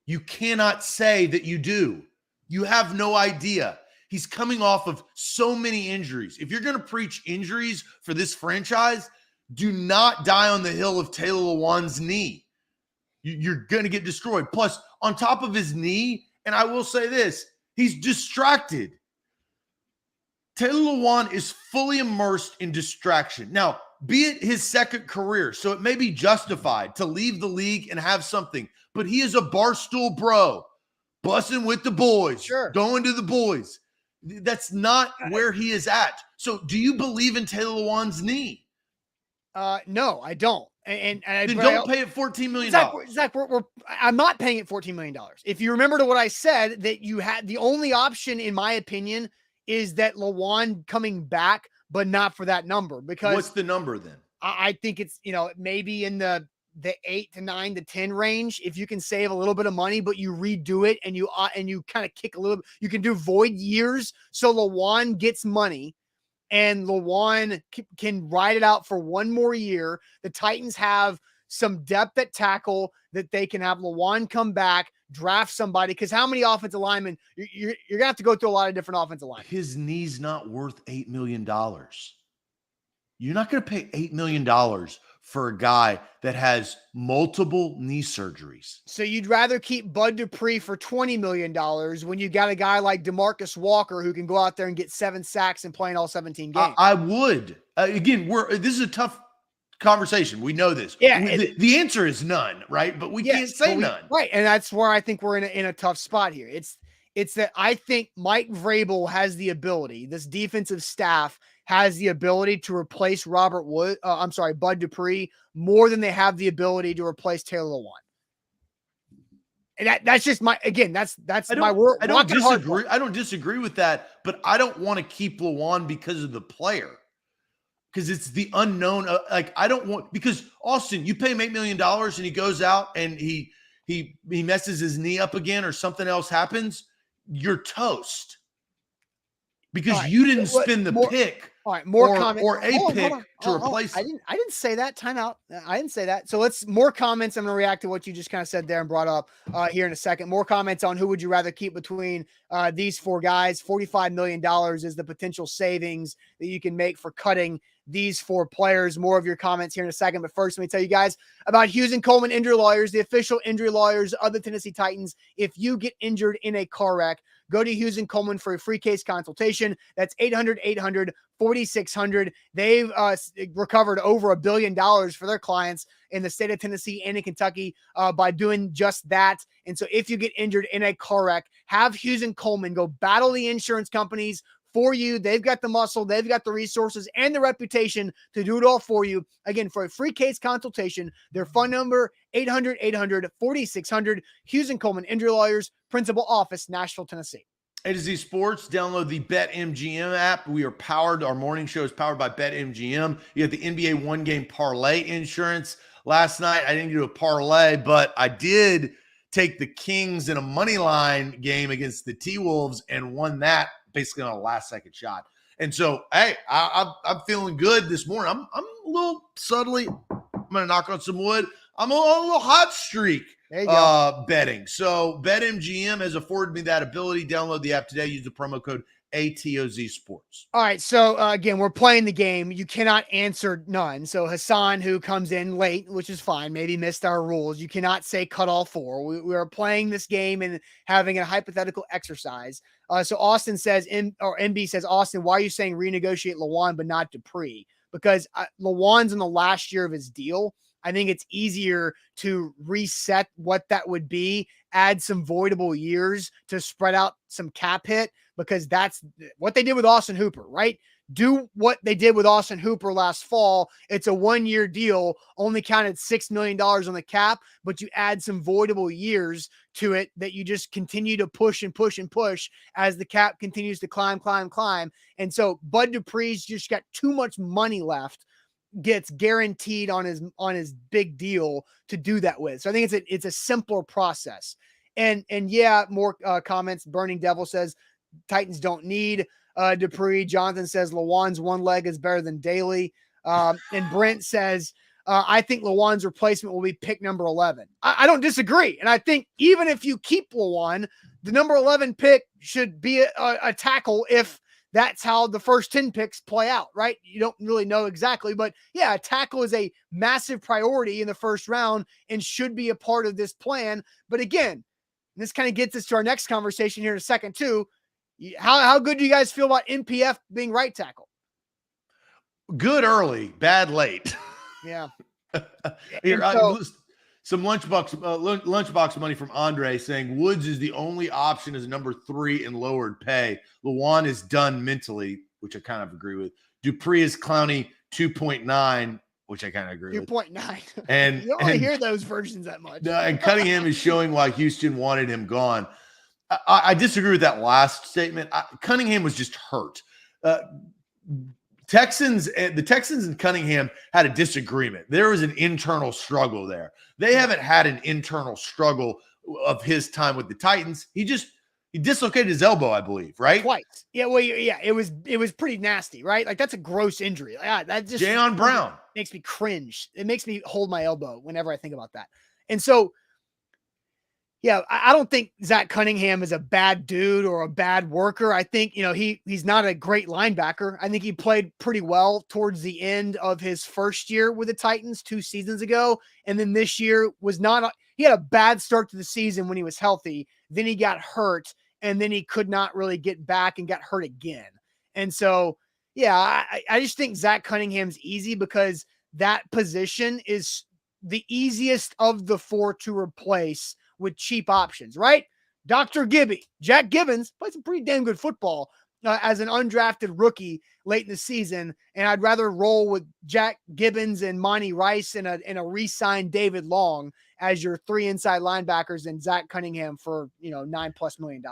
You cannot say that you do. You have no idea. He's coming off of so many injuries. If you're going to preach injuries for this franchise, do not die on the hill of Taylor Lewan's knee. You're going to get destroyed. Plus, on top of his knee, and I will say this, he's distracted. Taylor Lewan is fully immersed in distraction. Now, be it his second career, so it may be justified to leave the league and have something, but he is a barstool bro, bussing with the boys, going to the boys. That's not where he is at. So do you believe in Taylor Lewan's knee? No, I don't. And then don't pay it $14 million. Zach, I'm not paying it $14 million. If you remember to what I said, that you had the only option, in my opinion, is that Lewan coming back, but not for that number. Because what's the number then? I think it's, maybe in the 8 to 9 to 10 range. If you can save a little bit of money, but you redo it and you kind of kick a little, you can do void years. So Lewan gets money and Lewan can ride it out for one more year. The Titans have some depth at tackle that they can have Lewan come back, draft somebody. Because how many offensive linemen? You're going to have to go through a lot of different offensive linemen. His knee's not worth $8 million. You're not going to pay $8 million for a guy that has multiple knee surgeries. So you'd rather keep Bud Dupree for $20 million when you got a guy like DeMarcus Walker who can go out there and get 7 sacks and play in all 17 games. I would. Again, this is a tough conversation. We know this. Yeah, the answer is none, right? But we can't say none. Right, and that's where I think we're in a tough spot here. It's that I think Mike Vrabel has the ability, this defensive staff has the ability to replace Bud Dupree more than they have the ability to replace Taylor Lewan. And that's just that's my word. I don't disagree. I don't disagree with that, but I don't want to keep Lewan because of the player. Because it's the unknown. Because Austin, you pay him $8 million and he goes out and he messes his knee up again or something else happens, you're toast. Because you didn't spend the pick. All right, more comments. Or pick to replace him. I didn't say that. Time out. I didn't say that. So more comments. I'm going to react to what you just kind of said there and brought up here in a second. More comments on who would you rather keep between these 4 guys. $45 million is the potential savings that you can make for cutting these 4 players. More of your comments here in a second. But first, let me tell you guys about Hughes and Coleman Injury Lawyers, the official injury lawyers of the Tennessee Titans. If you get injured in a car wreck, go to Hughes and Coleman for a free case consultation. That's 800-800-4600. They've recovered over $1 billion for their clients in the state of Tennessee and in Kentucky by doing just that. And so if you get injured in a car wreck, have Hughes and Coleman go battle the insurance companies for you. They've got the muscle, they've got the resources and the reputation to do it all for you. Again, for a free case consultation, their phone number, 800-800-4600, Hughes and Coleman Injury Lawyers, Principal Office, Nashville, Tennessee. A to Z Sports, download the BetMGM app. We are powered, our morning show is powered by BetMGM. You got the NBA one-game parlay insurance. Last night, I didn't do a parlay, but I did take the Kings in a money line game against the T-Wolves and won that basically on a last-second shot. And so, hey, I'm feeling good this morning. I'm a little subtly, I'm going to knock on some wood, I'm on a little hot streak betting. So BetMGM has afforded me that ability. Download the app today. Use the promo code ATOZ Sports. All right. So again, we're playing the game. You cannot answer none. So Hassan, who comes in late, which is fine, maybe missed our rules. You cannot say cut all four. We are playing this game and having a hypothetical exercise. So Austin says, NB says, Austin, why are you saying renegotiate Lawan but not Dupree? Because Lawan's in the last year of his deal. I think it's easier to reset what that would be, add some voidable years to spread out some cap hit, because that's what they did with Austin Hooper, right? Do what they did with Austin Hooper last fall. It's a 1-year deal, only counted $6 million on the cap, but you add some voidable years to it that you just continue to push and push and push as the cap continues to climb. And so Bud Dupree's just got too much money left, gets guaranteed on his big deal to do that with. So I think it's a simpler process. And yeah, more comments. Burning Devil says Titans don't need Dupree. Jonathan says Lawan's one leg is better than Daly. And Brent says, I think Lawan's replacement will be pick number 11. I don't disagree. And I think even if you keep Lawan, the number 11 pick should be a tackle if that's how the first 10 picks play out, right? You don't really know exactly, but yeah, a tackle is a massive priority in the first round and should be a part of this plan. But again, this kind of gets us to our next conversation here in a second too. How good do you guys feel about NPF being right tackle? Good early, bad late. Yeah. Here, some lunchbox money from Andre saying Woods is the only option as number 3 in lowered pay. Lawan is done mentally, which I kind of agree with. Dupree is Clowney 2.9, which I kind of agree with. 2.9. And you don't really hear those versions that much. And Cunningham is showing why Houston wanted him gone. I disagree with that last statement. Cunningham was just hurt. The Texans and Cunningham had a disagreement. There was an internal struggle there. They haven't had an internal struggle of his time with the Titans. He dislocated his elbow, I believe, right? Twice. Yeah, well, yeah, it was pretty nasty, right? Like that's a gross injury. That just Jayon Brown makes me cringe. It makes me hold my elbow whenever I think about that. And so, yeah, I don't think Zach Cunningham is a bad dude or a bad worker. I think, he's not a great linebacker. I think he played pretty well towards the end of his first year with the Titans 2 seasons ago. And then this year he had a bad start to the season when he was healthy. Then he got hurt and then he could not really get back and got hurt again. And so, yeah, I just think Zach Cunningham's easy because that position is the easiest of the 4 to replace with cheap options, right? Dr. Gibby, Jack Gibbons played some pretty damn good football as an undrafted rookie late in the season. And I'd rather roll with Jack Gibbons and Monty Rice and a re-signed David Long as your 3 inside linebackers than Zach Cunningham for, $9+ million.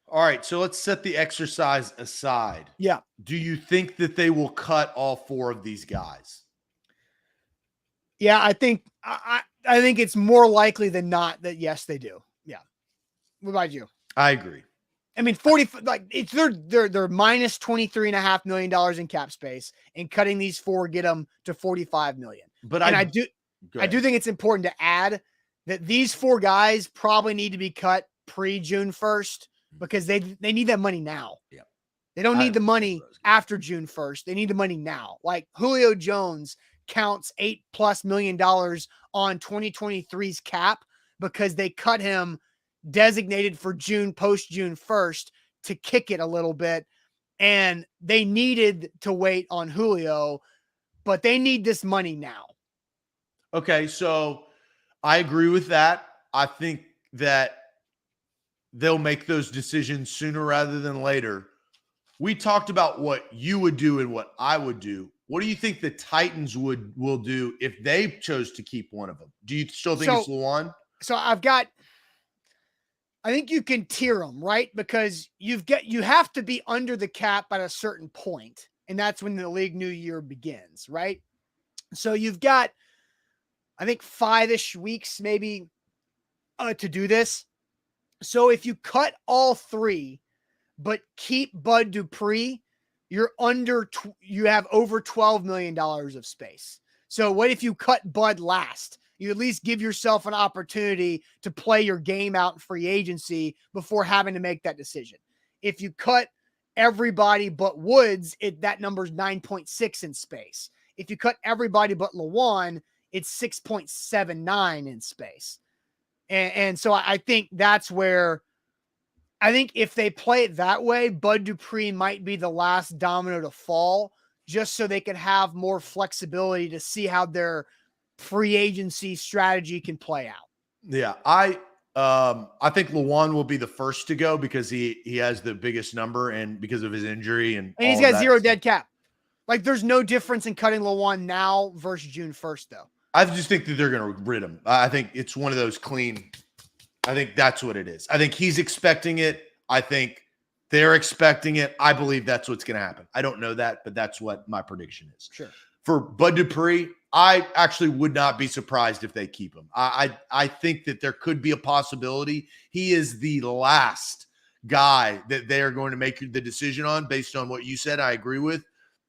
All right. So let's set the exercise aside. Yeah. Do you think that they will cut all 4 of these guys? Yeah, I think it's more likely than not that yes, they do. Yeah. What about you? I agree. I mean, they're minus $23.5 million in cap space, and cutting these 4 get them to $45 million. But I do think it's important to add that these 4 guys probably need to be cut pre-June 1st because they need that money now. Yeah. They don't need the money after June 1st. They need the money now. Like Julio Jones counts $8+ million on 2023's cap because they cut him designated for post June 1st to kick it a little bit. And they needed to wait on Julio, but they need this money now. Okay. So I agree with that. I think that they'll make those decisions sooner rather than later. We talked about what you would do and what I would do. What do you think the Titans will do if they chose to keep one of them? Do you still think it's Lewan? So I think you can tier them, right? Because you have to be under the cap at a certain point, and that's when the league new year begins, right? So you've got, I think, 5-ish weeks maybe to do this. So if you cut all three, but keep Bud Dupree, you have over $12 million of space. So what if you cut Bud last? You at least give yourself an opportunity to play your game out in free agency before having to make that decision. If you cut everybody but Woods, that number's 9.6 in space. If you cut everybody but Lewan, it's 6.79 in space. And so I think that's where, I think if they play it that way, Bud Dupree might be the last domino to fall, just so they can have more flexibility to see how their free agency strategy can play out. Yeah, I think Lewan will be the first to go because he has the biggest number and because of his injury and he's got zero dead cap. Like, there's no difference in cutting Lewan now versus June 1st, though. I just think that they're going to rid him. I think it's one of those clean. I think that's what it is. I think he's expecting it. I think they're expecting it. I believe that's what's going to happen. I don't know that, but that's what my prediction is. Sure. For Bud Dupree, I actually would not be surprised if they keep him. I think that there could be a possibility. He is the last guy that they are going to make the decision on based on what you said. I agree with.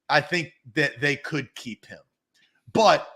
I think that they could keep him. But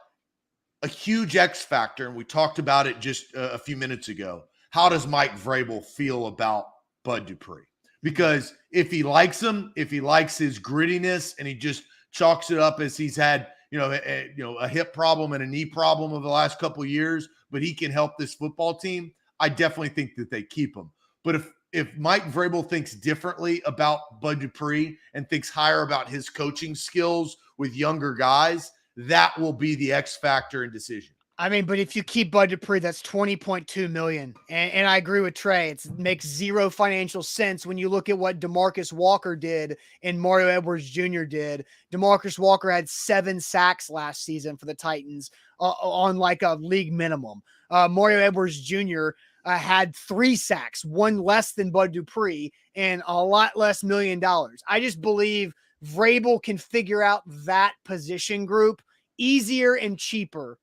a huge X factor, and we talked about it just a few minutes ago, how does Mike Vrabel feel about Bud Dupree? Because if he likes him, if he likes his grittiness, and he just chalks it up as he's had, a hip problem and a knee problem over the last couple of years, but he can help this football team, I definitely think that they keep him. But if Mike Vrabel thinks differently about Bud Dupree and thinks higher about his coaching skills with younger guys, that will be the X factor in decision. I mean, but if you keep Bud Dupree, that's $20.2 million. And I agree with Trey. It makes zero financial sense when you look at what DeMarcus Walker did and Mario Edwards Jr. did. DeMarcus Walker had 7 sacks last season for the Titans on like a league minimum. Mario Edwards Jr. Had 3 sacks, 1 less than Bud Dupree, and a lot less $1 million. I just believe Vrabel can figure out that position group easier and cheaper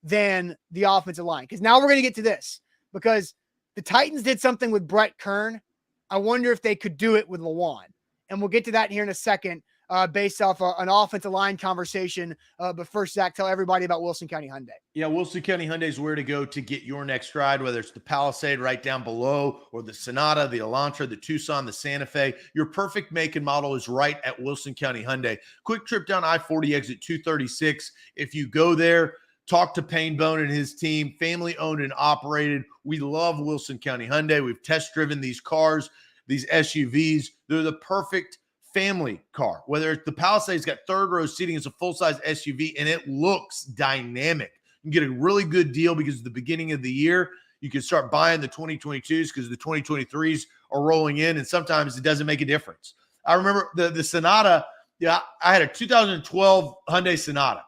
than the offensive line. Because now we're going to get to this, because the Titans did something with Brett Kern. I wonder if they could do it with Lewan. And we'll get to that here in a second based off an offensive line conversation. But first, Zach, tell everybody about Wilson County Hyundai. Yeah, Wilson County Hyundai is where to go to get your next ride, whether it's the Palisade right down below or the Sonata, the Elantra, the Tucson, the Santa Fe. Your perfect make and model is right at Wilson County Hyundai. Quick trip down I-40 exit 236. If you go there, talk to Painbone and his team, family owned and operated. We love Wilson County Hyundai. We've test driven these cars, these SUVs. They're the perfect family car. Whether it's the Palisade's got 3rd row seating, it's a full-size SUV, and it looks dynamic. You can get a really good deal because at the beginning of the year, you can start buying the 2022s because the 2023s are rolling in, and sometimes it doesn't make a difference. I remember the Sonata. Yeah, I had a 2012 Hyundai Sonata.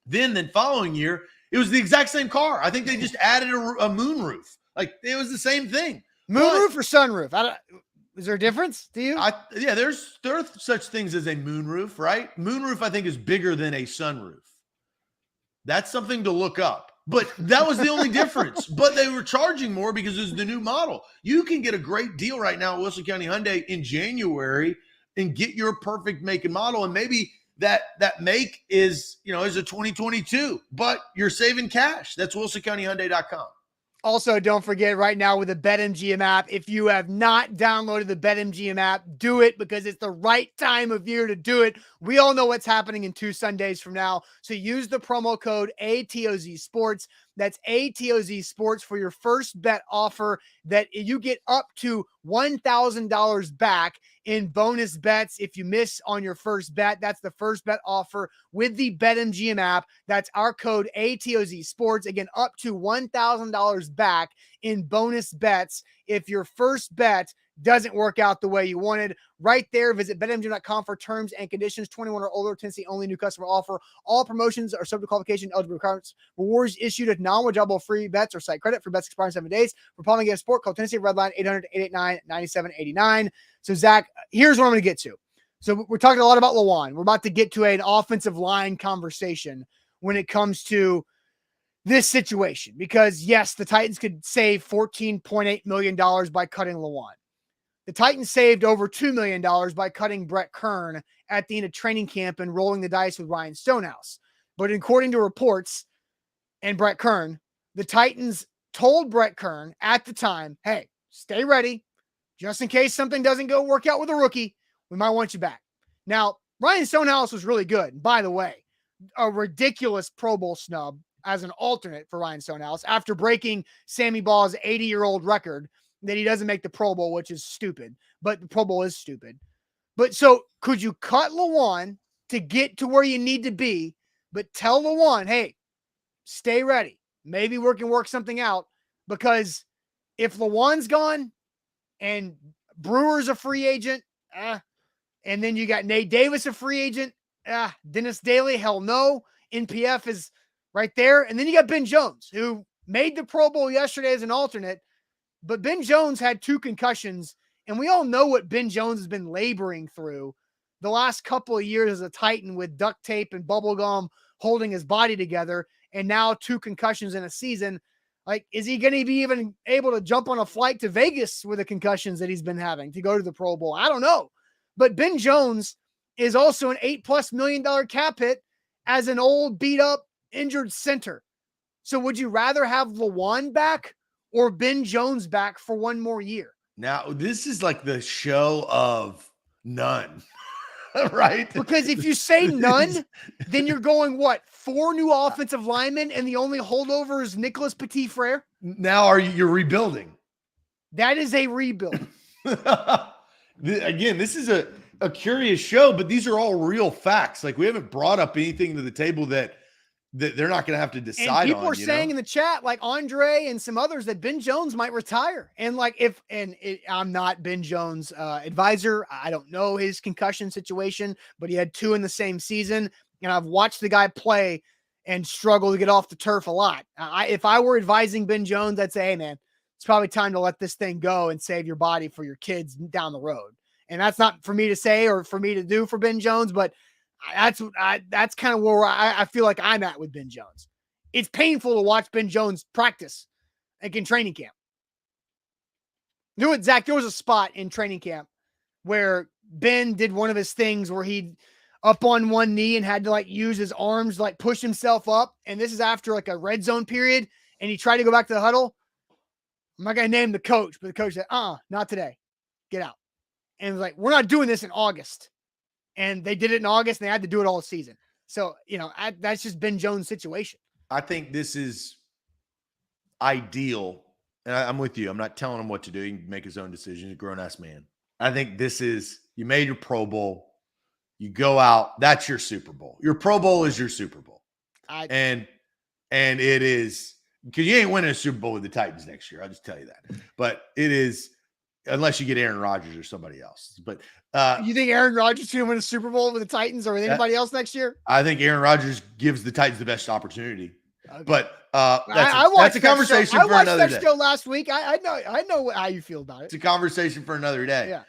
Then the following year, it was the exact same car. I think they just added a moonroof. Like, it was the same thing. Moonroof or sunroof? Is there a difference to you? There are such things as a moonroof, right? Moonroof, I think, is bigger than a sunroof. That's something to look up. But that was the only difference. But they were charging more because it was the new model. You can get a great deal right now at Wilson County Hyundai in January and get your perfect make and model. And maybe that make is a 2022, but you're saving cash. That's WilsonCountyHyundai.com. Also, don't forget right now with the BetMGM app, if you have not downloaded the BetMGM app, do it because it's the right time of year to do it. We all know what's happening in 2 Sundays from now. So use the promo code ATOZ Sports. That's ATOZ Sports for your first bet offer that you get up to $1,000 back in bonus bets. If you miss on your first bet, that's the first bet offer with the BetMGM app. That's our code ATOZ Sports. Again, up to $1,000 back in bonus bets if your first bet doesn't work out the way you wanted. Right there, visit betmgm.com for terms and conditions. 21 or older, Tennessee only, new customer offer. All promotions are subject to qualification, eligible requirements. Rewards issued at non-withdrawable free bets or site credit for bets expiring 7 days. For Palm Game Sport, call Tennessee Redline 800-889-9789. So, Zach, here's what I'm going to get to. So we're talking a lot about Lewan. We're about to get to an offensive line conversation when it comes to this situation, because yes, the Titans could save $14.8 million by cutting Lewan. The Titans saved over $2 million by cutting Brett Kern at the end of training camp and rolling the dice with Ryan Stonehouse. But according to reports and Brett Kern, the Titans told Brett Kern at the time, hey, stay ready. Just in case something doesn't go work out with a rookie, we might want you back. Now, Ryan Stonehouse was really good. By the way, a ridiculous Pro Bowl snub as an alternate for Ryan Stonehouse after breaking Sammy Ball's 80-year-old record that he doesn't make the Pro Bowl, which is stupid, but the Pro Bowl is stupid. But so could you cut Lewan to get to where you need to be, but tell Lewan, hey, stay ready. Maybe we can work something out, because if Lewan's gone and Brewer's a free agent, and then you got Nate Davis, a free agent, Dennis Daly, hell no. NPF is right there. And then you got Ben Jones, who made the Pro Bowl yesterday as an alternate, but Ben Jones had 2 concussions, and we all know what Ben Jones has been laboring through the last couple of years as a Titan, with duct tape and bubble gum holding his body together, and now 2 concussions in a season. Like, is he going to be even able to jump on a flight to Vegas with the concussions that he's been having to go to the Pro Bowl? I don't know. But Ben Jones is also an $8+ million cap hit as an old, beat-up, injured center. So would you rather have Lewan back or Ben Jones back for one more year? Now, this is like the show of none, right? Because if you say none, then you're going, what, 4 new offensive linemen, and the only holdover is Nicholas Petit-Frere? Now you're rebuilding. That is a rebuild. Again, this is a curious show, but these are all real facts. Like, we haven't brought up anything to the table that they're not going to have to decide on. And people are saying in the chat, like Andre and some others, that Ben Jones might retire. And like, I'm not Ben Jones' advisor. I don't know his concussion situation, but he had 2 in the same season. And I've watched the guy play and struggle to get off the turf a lot. If I were advising Ben Jones, I'd say, hey man, it's probably time to let this thing go and save your body for your kids down the road. And that's not for me to say or for me to do for Ben Jones, but that's kind of where I feel like I'm at with Ben Jones. It's painful to watch Ben Jones practice like in training camp. You know what, Zach? There was a spot in training camp where Ben did one of his things where he'd up on one knee and had to like use his arms, like push himself up. And this is after like a red zone period. And he tried to go back to the huddle. I'm not going to name the coach, but the coach said, not today. Get out. And it was like, we're not doing this in August. And they did it in August, and they had to do it all season. So, that's just Ben Jones' situation. I think this is ideal. And I'm with you. I'm not telling him what to do. He can make his own decision. He's a grown-ass man. I think this is, you made your Pro Bowl. You go out. That's your Super Bowl. Your Pro Bowl is your Super Bowl. And it is, because you ain't winning a Super Bowl with the Titans next year. I'll just tell you that. But it is, unless you get Aaron Rodgers or somebody else. But you think Aaron Rodgers is going to win a Super Bowl with the Titans or with anybody else next year? I think Aaron Rodgers gives the Titans the best opportunity. Okay. But that's a conversation for another day. I watched that show last week. I know how you feel about it. It's a conversation for another day. Yeah.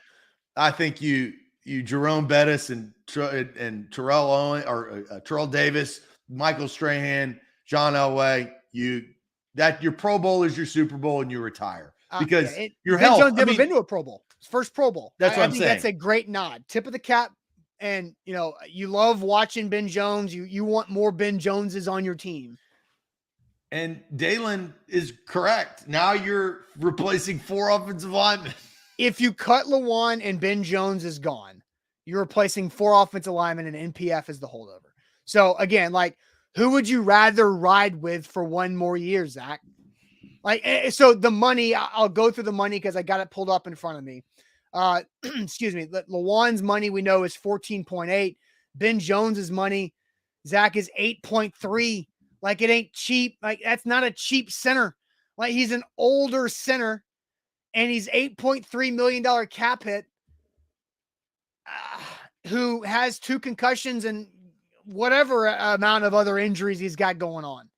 I think you Jerome Bettis and Terrell Owen or Terrell Davis, Michael Strahan, John Elway, your Pro Bowl is your Super Bowl, and you retire. Because your health. Ben Jones never been to a Pro Bowl. His first Pro Bowl. That's what I'm saying. That's a great nod. Tip of the cap. And, you love watching Ben Jones. You want more Ben Joneses on your team. And Dalen is correct. Now you're replacing 4 offensive linemen. If you cut Lewan and Ben Jones is gone, you're replacing 4 offensive linemen and NPF is the holdover. So, again, like, who would you rather ride with for one more year, Zach? Like, so the money, I'll go through the money because I got it pulled up in front of me. Excuse me. Lewan's money we know is 14.8. Ben Jones's money, Zach, is 8.3. Like, it ain't cheap. Like, that's not a cheap center. Like, he's an older center, and he's $8.3 million cap hit, who has 2 concussions and whatever amount of other injuries he's got going on.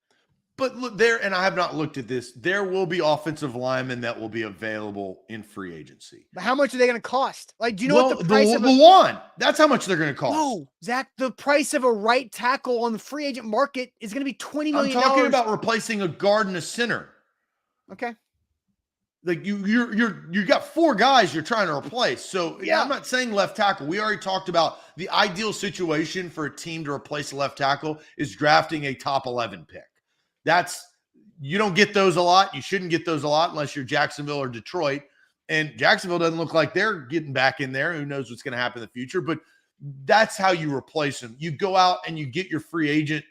But look there, and I have not looked at this. There will be offensive linemen that will be available in free agency. But how much are they going to cost? Like, do you know what the price of the one? That's how much they're going to cost. No, Zach, the price of a right tackle on the free agent market is going to be $20 million. I'm talking about replacing a guard and a center. Okay. Like you got 4 guys you're trying to replace. So yeah, I'm not saying left tackle. We already talked about the ideal situation for a team to replace a left tackle is drafting a top 11 pick. You don't get those a lot. You shouldn't get those a lot unless you're Jacksonville or Detroit. And Jacksonville doesn't look like they're getting back in there. Who knows what's going to happen in the future? But that's how you replace them. You go out and you get your free agent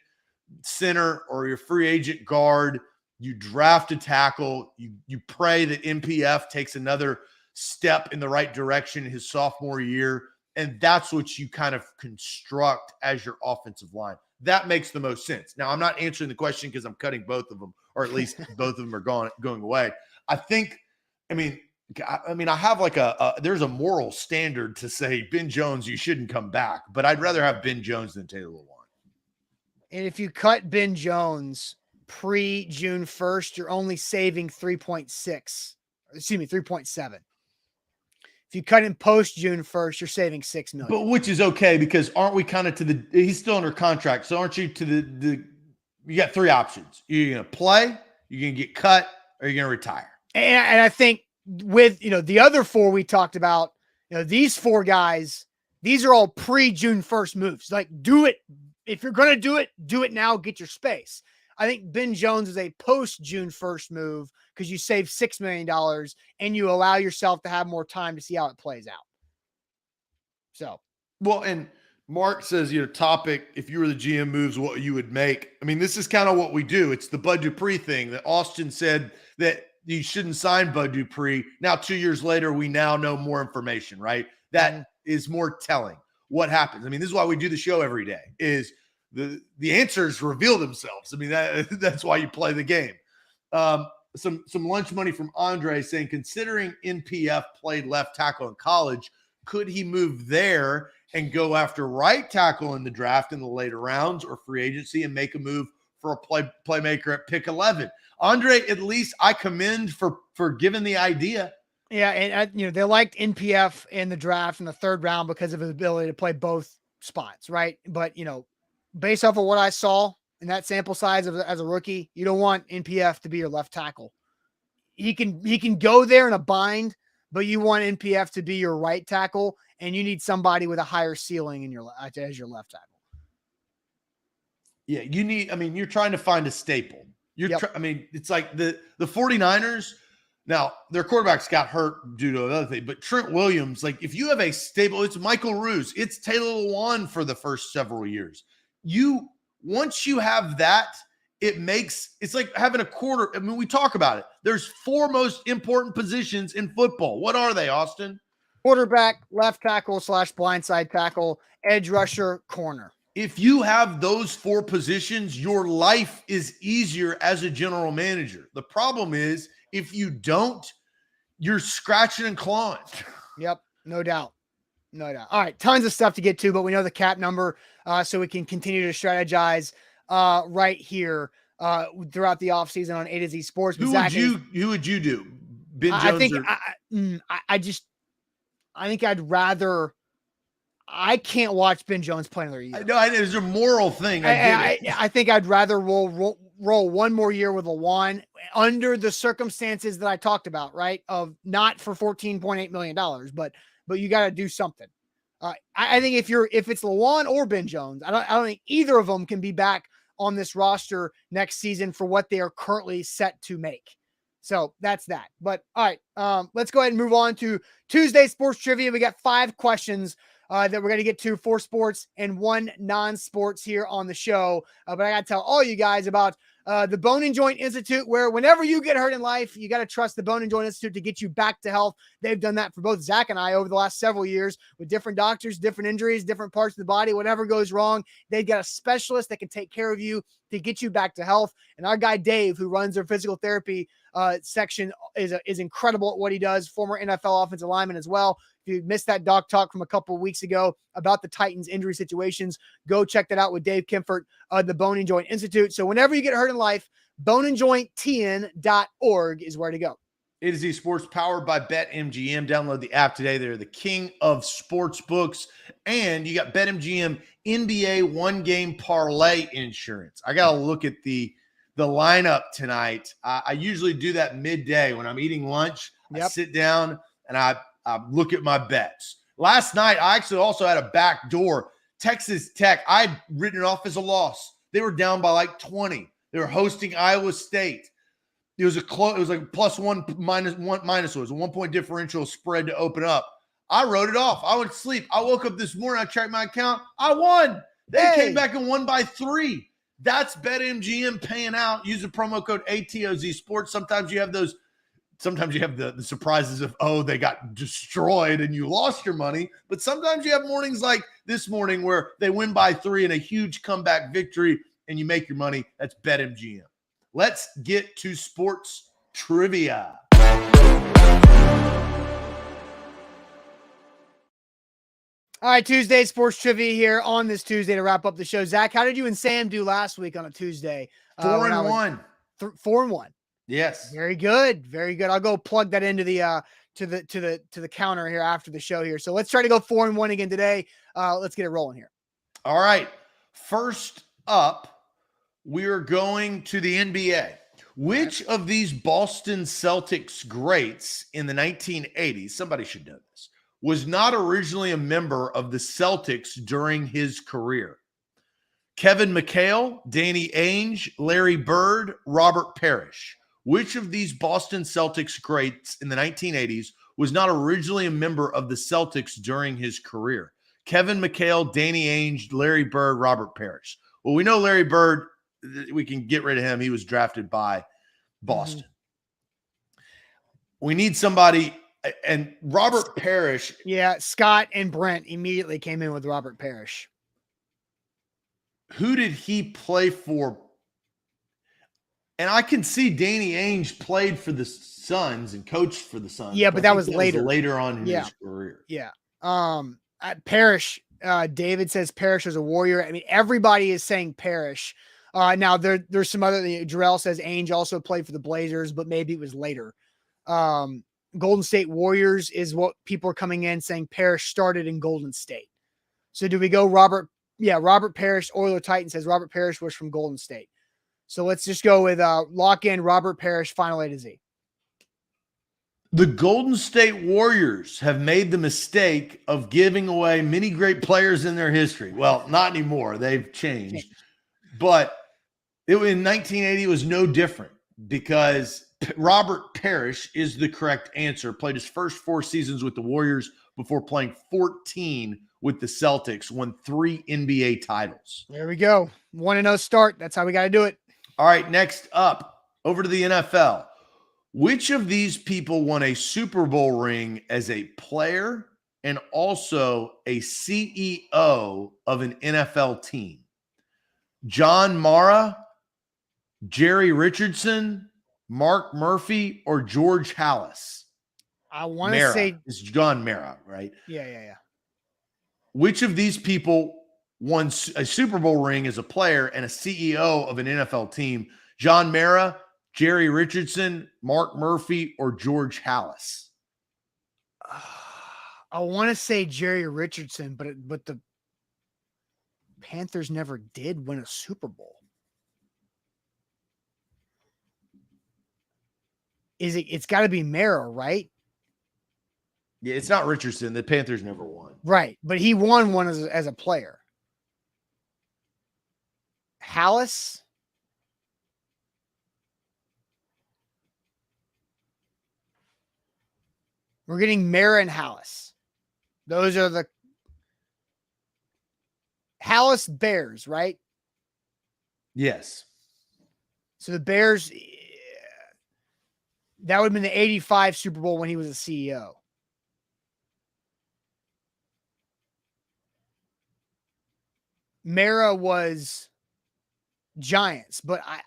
center or your free agent guard. You draft a tackle. You pray that NPF takes another step in the right direction his sophomore year. And that's what you kind of construct as your offensive line. That makes the most sense. Now, I'm not answering the question because I'm cutting both of them, or at least both of them are going away. I have like there's a moral standard to say, Ben Jones, you shouldn't come back. But I'd rather have Ben Jones than Taylor Lewan. And if you cut Ben Jones pre-June 1st, you're only saving 3.7. If you cut him post June 1st, you're saving $6 million. But which is okay, because aren't we kind of he's still under contract. So aren't you you got 3 options. You're going to play, you're going to get cut, or you're going to retire. And I think with, the other 4 we talked about, these 4 guys, these are all pre-June 1st moves. Like, do it. If you're going to do it now, get your space. I think Ben Jones is a post-June 1st move because you save $6 million and you allow yourself to have more time to see how it plays out. So, well, and Mark says, topic, if you were the GM moves, what you would make. I mean, this is kind of what we do. It's the Bud Dupree thing that Austin said that you shouldn't sign Bud Dupree. Now, 2 years later, we now know more information, right? That is more telling. What happens? I mean, this is why we do the show every day, is the answers reveal themselves. I mean, that's why you play the game. Some lunch money from Andre saying, considering NPF played left tackle in college, could he move there and go after right tackle in the draft in the later rounds or free agency and make a move for a playmaker at pick 11? Andre, at least I commend for giving the idea. Yeah, and they liked NPF in the draft in the 3rd round because of his ability to play both spots, right? But based off of what I saw in that sample size as a rookie, you don't want NPF to be your left tackle. He can go there in a bind, but you want NPF to be your right tackle, and you need somebody with a higher ceiling as your left tackle. Yeah, you're trying to find a staple. It's like the 49ers. Now, their quarterbacks got hurt due to another thing, but Trent Williams, like, if you have a stable, it's Michael Roos, it's Taylor Lewan for the first several years. Once you have that, it's like having a quarter. I mean, we talk about it. There's 4 most important positions in football. What are they, Austin? Quarterback, left tackle / blindside tackle, edge rusher, corner. If you have those 4 positions, your life is easier as a general manager. The problem is, if you don't, you're scratching and clawing. Yep, no doubt. No doubt. All right, tons of stuff to get to, but we know the cap number, so we can continue to strategize right here throughout the offseason on A to Z Sports. Who would you do? Ben Jones? I think I'd rather. I can't watch Ben Jones play another year. No, it's a moral thing. I think I'd rather roll one more year with Lewan under the circumstances that I talked about, right? Of not for $14.8 million, but you got to do something. I think if it's Lewan or Ben Jones, I don't think either of them can be back on this roster next season for what they are currently set to make. So that's that. But all right, let's go ahead and move on to Tuesday sports trivia. We got 5 questions that we're going to get to, 4 sports and 1 non-sports here on the show. But I got to tell all you guys about the Bone and Joint Institute, where whenever you get hurt in life, you got to trust the Bone and Joint Institute to get you back to health. They've done that for both Zach and I over the last several years with different doctors, different injuries, different parts of the body. Whatever goes wrong, they've got a specialist that can take care of you to get you back to health. And our guy Dave, who runs their physical therapy section, is incredible at what he does. Former NFL offensive lineman as well. If you missed that doc talk from a couple of weeks ago about the Titans injury situations, go check that out with Dave Kimfort of the Bone and Joint Institute. So whenever you get hurt in life, boneandjointtn.org is where to go. A to Z Sports powered by BetMGM. Download the app today. They're the king of sports books. And you got BetMGM NBA one-game parlay insurance. I got to look at the lineup tonight. I usually do that midday when I'm eating lunch. Yep. I sit down and I look at my bets. Last night, I actually also had a back door. Texas Tech, I'd written it off as a loss. They were down by like 20. They were hosting Iowa State. It was like +1 minus one. It was a 1-point differential spread to open up. I wrote it off. I went to sleep. I woke up this morning. I checked my account. I won. They came back and won by 3. That's BetMGM paying out. Use the promo code ATOZ Sports. Sometimes you have the surprises of, they got destroyed and you lost your money. But sometimes you have mornings like this morning where they win by 3 in a huge comeback victory and you make your money. That's BetMGM. Let's get to sports trivia. All right, Tuesday sports trivia here on this Tuesday to wrap up the show. Zach, how did you and Sam do last week on a Tuesday? 4-1. 4-1. Yes. Very good. Very good. I'll go plug that into the to the counter here after the show here. So let's try to go 4-1 again today. Let's get it rolling here. All right. First up, we're going to the NBA. Which of these Boston Celtics greats in the 1980s, somebody should know this, was not originally a member of the Celtics during his career? Kevin McHale, Danny Ainge, Larry Bird, Robert Parrish. Which of these Boston Celtics greats in the 1980s was not originally a member of the Celtics during his career? Kevin McHale, Danny Ainge, Larry Bird, Robert Parrish. Well, we know Larry Bird, we can get rid of him. He was drafted by Boston. We need somebody, and Robert Parrish. Yeah, Scott and Brent immediately came in with Robert Parrish. Who did he play for? And I can see Danny Ainge played for the Suns and coached for the Suns. Yeah, but that was later. Later on in his career. Yeah. Parrish, David says Parrish was a Warrior. I mean, everybody is saying Parrish. Now there's some other. Jarrell says Ainge also played for the Blazers, but maybe it was later. Golden State Warriors is what people are coming in saying Parrish started in Golden State. So do we go Robert? Yeah, Robert Parrish. Oiler Titan says Robert Parrish was from Golden State. So let's just go with lock in Robert Parrish, final A to Z. The Golden State Warriors have made the mistake of giving away many great players in their history. Well, not anymore. They've changed. But in 1980, it was no different because Robert Parrish is the correct answer. Played his first 4 seasons with the Warriors before playing 14 with the Celtics, won 3 NBA titles. There we go. 1-0 start. That's how we got to do it. All right, next up, over to the NFL. Which of these people won a Super Bowl ring as a player and also a CEO of an NFL team? John Mara, Jerry Richardson, Mark Murphy, or George Halas? I want to say it's John Mara, right? Yeah. Which of these people won a Super Bowl ring as a player and a CEO of an NFL team? John Mara, Jerry Richardson, Mark Murphy, or George Halas? I want to say Jerry Richardson, but the Panthers never did win a Super Bowl. It's got to be Mara, right? Yeah, it's not Richardson. The Panthers never won. Right, but he won one as a player. Halas? We're getting Mara and Halas. Those are the Hallis Bears, right? Yes. So the Bears, that would have been the 85 Super Bowl when he was a CEO. Mara was Giants, but I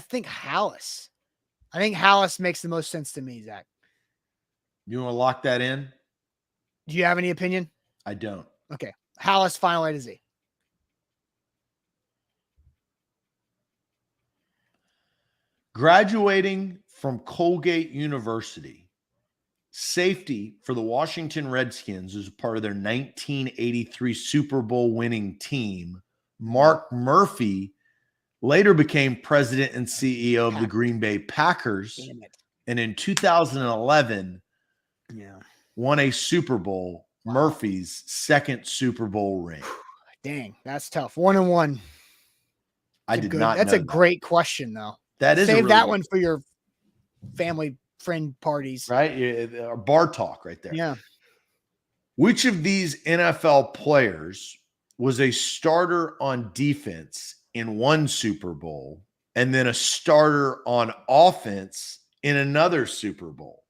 think Hallis. I think Hallis makes the most sense to me, Zach. You want to lock that in? Do you have any opinion? I don't. Okay. Hallis, final A to Z. Graduating from Colgate University, safety for the Washington Redskins as part of their 1983 Super Bowl winning team, Mark Murphy later became president and CEO of the Green Bay Packers. Damn it. And in 2011, won a Super Bowl, Murphy's second Super Bowl ring. Dang, that's tough. 1-1. I did not know That's a that. great question, though. That is Save that one for your family friend parties. Right? Our bar talk right there. Yeah. Which of these NFL players was a starter on defense in one Super Bowl and then a starter on offense in another Super Bowl?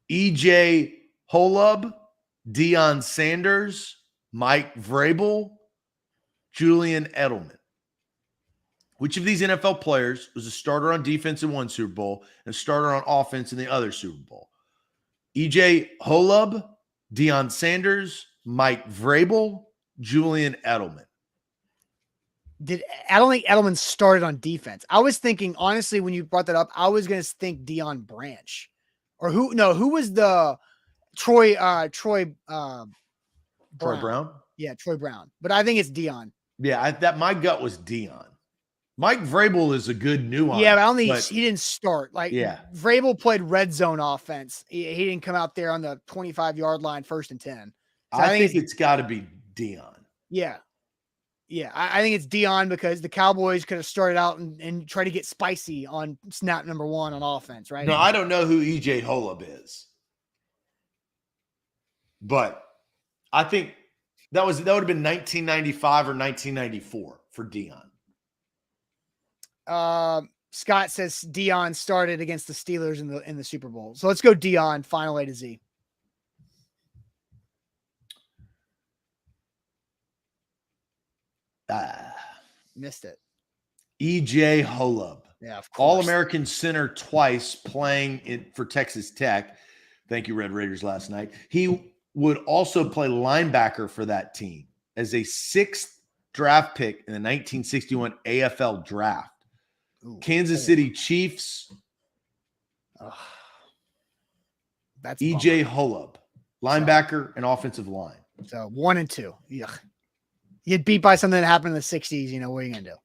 E.J. Holub, Deion Sanders, Mike Vrabel, Julian Edelman. Which of these NFL players was a starter on defense in one Super Bowl and a starter on offense in the other Super Bowl? E.J. Holub, Deion Sanders, Mike Vrabel, Julian Edelman. I don't think Edelman started on defense. I was thinking, honestly, when you brought that up, I was going to think Deion Branch. Or who was the Troy Brown? Yeah, Troy Brown. But I think it's Deion. Yeah, my gut was Deion. Mike Vrabel is a good nuance. Yeah, but I don't think he didn't start. Yeah. Vrabel played red zone offense. He didn't come out there on the 25-yard line, 1st and 10. So I think it's got to be Deion. Yeah. Yeah, I think it's Deion because the Cowboys could have started out and tried to get spicy on snap number 1 on offense, right? No, I don't know who E.J. Holub is. But I think that would have been 1995 or 1994 for Deion. Scott says Deion started against the Steelers in the Super Bowl. So let's go Deion, final A to Z. Missed it. E.J. Holub. Yeah, of course. All-American center twice, playing for Texas Tech. Thank you, Red Raiders, last night. He would also play linebacker for that team as a 6th draft pick in the 1961 AFL draft. Ooh, Kansas City Chiefs. That's E.J. Holub, linebacker and offensive line. So 1 and 2. Yuck. You get beat by something that happened in the 60s. What are you going to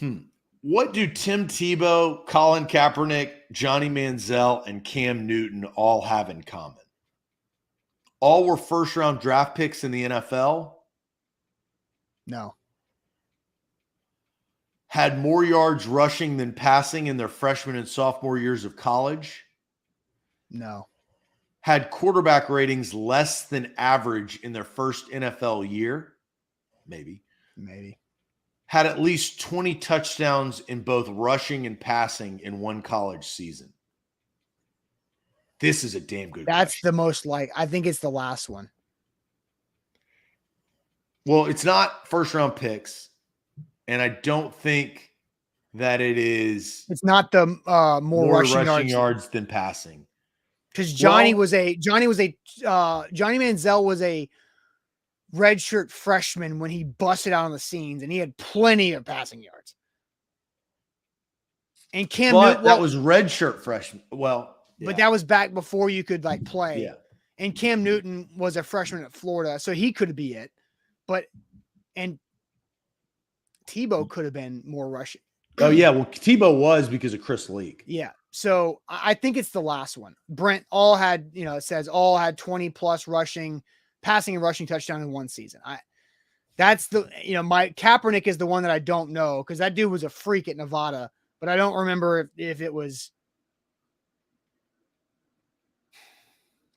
do? What do Tim Tebow, Colin Kaepernick, Johnny Manziel, and Cam Newton all have in common? All were first-round draft picks in the NFL. No. Had more yards rushing than passing in their freshman and sophomore years of college. No. Had quarterback ratings less than average in their first NFL year. Maybe. Had at least 20 touchdowns in both rushing and passing in one college season. This is a damn good That's question. the most I think it's the last one. Well, it's not first-round picks, and I don't think that it is. It's not the more rushing yards than passing. Because Johnny Manziel was a redshirt freshman when he busted out on the scenes, and he had plenty of passing yards. And Cam Newton, that was redshirt freshman. Well, yeah. But that was back before you could play. Yeah. And Cam Newton was a freshman at Florida, so he could be it. And Tebow could have been more rushing. Oh yeah, well Tebow was because of Chris Leak. Yeah. So I think it's the last one. Brent all had, it says all had 20 plus passing and rushing touchdown in one season. That's my Kaepernick is the one that I don't know because that dude was a freak at Nevada, but I don't remember if it was.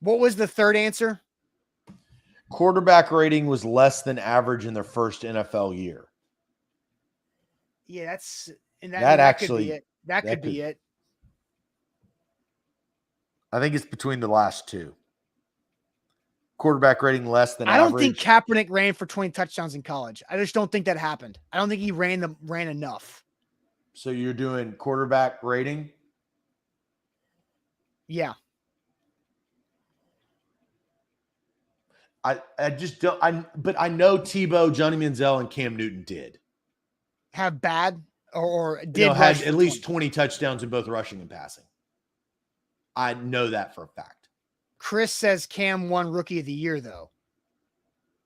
What was the third answer? Quarterback rating was less than average in their first NFL year. Yeah, that's and That that could actually be it. That could be it. I think it's between the last two. Quarterback rating less than I don't think average. Kaepernick ran for 20 touchdowns in college. I just don't think that happened. I don't think he ran enough. So you're doing quarterback rating? Yeah. I just don't. But I know Tebow, Johnny Manziel, and Cam Newton did Have bad or did had rush at least 20 touchdowns in both rushing and passing. I know that for a fact. Chris says Cam won Rookie of the Year though,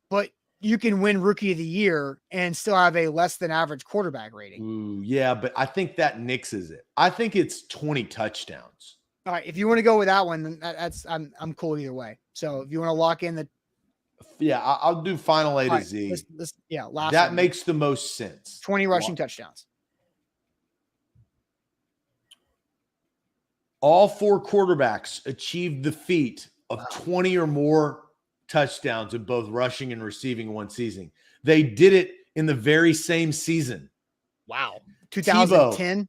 but you can win Rookie of the Year and still have a less than average quarterback rating. Ooh, yeah, but I think that nixes it. I think it's 20 touchdowns. All right, if you want to go with that one, then that's I'm cool either way. So if you want to lock in the I'll do final A to right, Z. Last that one. makes the most sense. 20 rushing touchdowns. All four quarterbacks achieved the feat of 20 or more touchdowns in both rushing and receiving in one season. They did it in the very same season. Wow. 2010?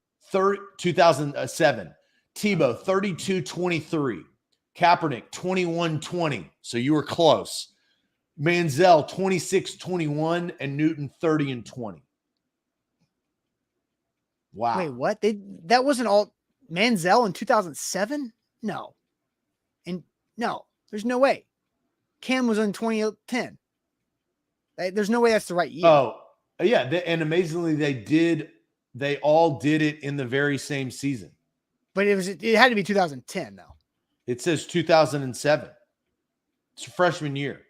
2007. Tebow, 32-23. Kaepernick, 21-20. So you were close. Manziel, 26-21. And Newton, 30-20. Wow. Wait, what? That wasn't all Manziel in 2007? No. And no, there's no way. Cam was in 2010. There's no way that's the right year. Oh, yeah. And amazingly, they all did it in the very same season. But it had to be 2010, though. It says 2007. It's a freshman year.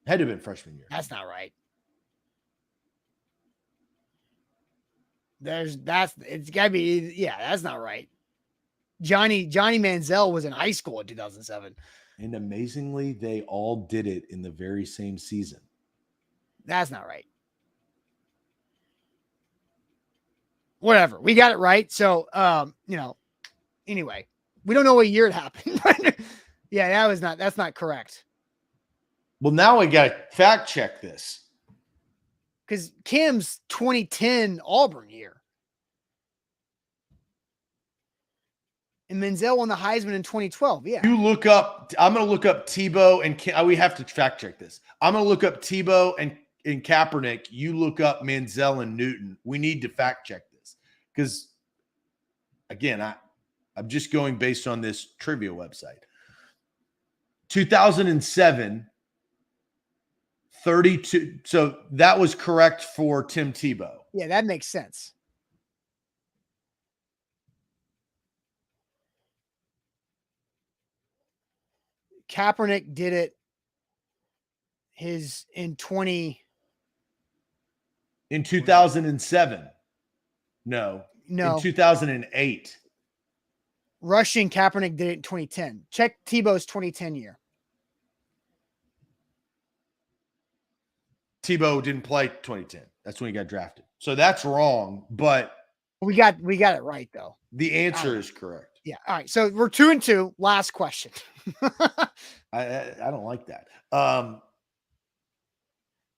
Had to have been freshman year. That's not right. It's gotta be, yeah, that's not right. Johnny Manziel was in high school in 2007. And amazingly, they all did it in the very same season. That's not right. Whatever. We got it right. So, anyway, we don't know what year it happened. Yeah, that's not correct. Well, now we got to fact check this. Because Cam's 2010 Auburn year. And Manziel won the Heisman in 2012. Yeah. I'm going to look up Tebow and we have to fact check this. I'm going to look up Tebow and Kaepernick. You look up Manziel and Newton. We need to fact check this because, again, I'm just going based on this trivia website. 2007, 32. So that was correct for Tim Tebow. Yeah, that makes sense. Kaepernick did it in 2007. No. In 2008. Rushing, Kaepernick did it in 2010. Check Tebow's 2010 year. Tebow didn't play 2010. That's when he got drafted. So that's wrong, but we got it right though. The answer is correct. Yeah. All right. So we're 2-2. Last question. I don't like that. All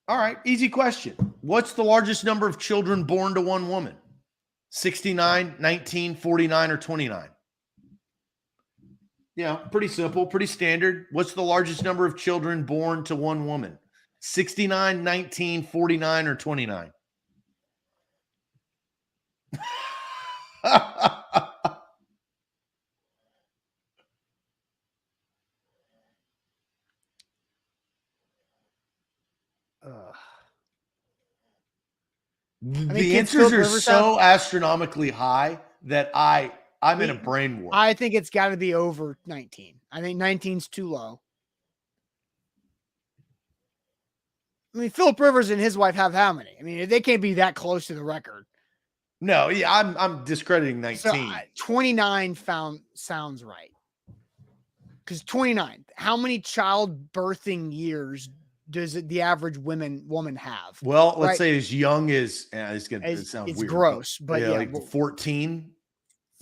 right. Easy question. What's the largest number of children born to one woman? 69, 19, 49, or 29? Yeah, pretty simple, pretty standard. What's the largest number of children born to one woman? 69, 19, 49, or 29? The answers are so astronomically high that I'm in a brain war. I think it's got to be over 19. I think 19's too low. I mean, Philip Rivers and his wife have how many? I mean, they can't be that close to the record. No, yeah, I'm discrediting 19. So, 29 sounds right. Because 29, how many childbirthing years does the average woman have? Well, let's say as young as it sounds it's weird. gross, but yeah, like 14,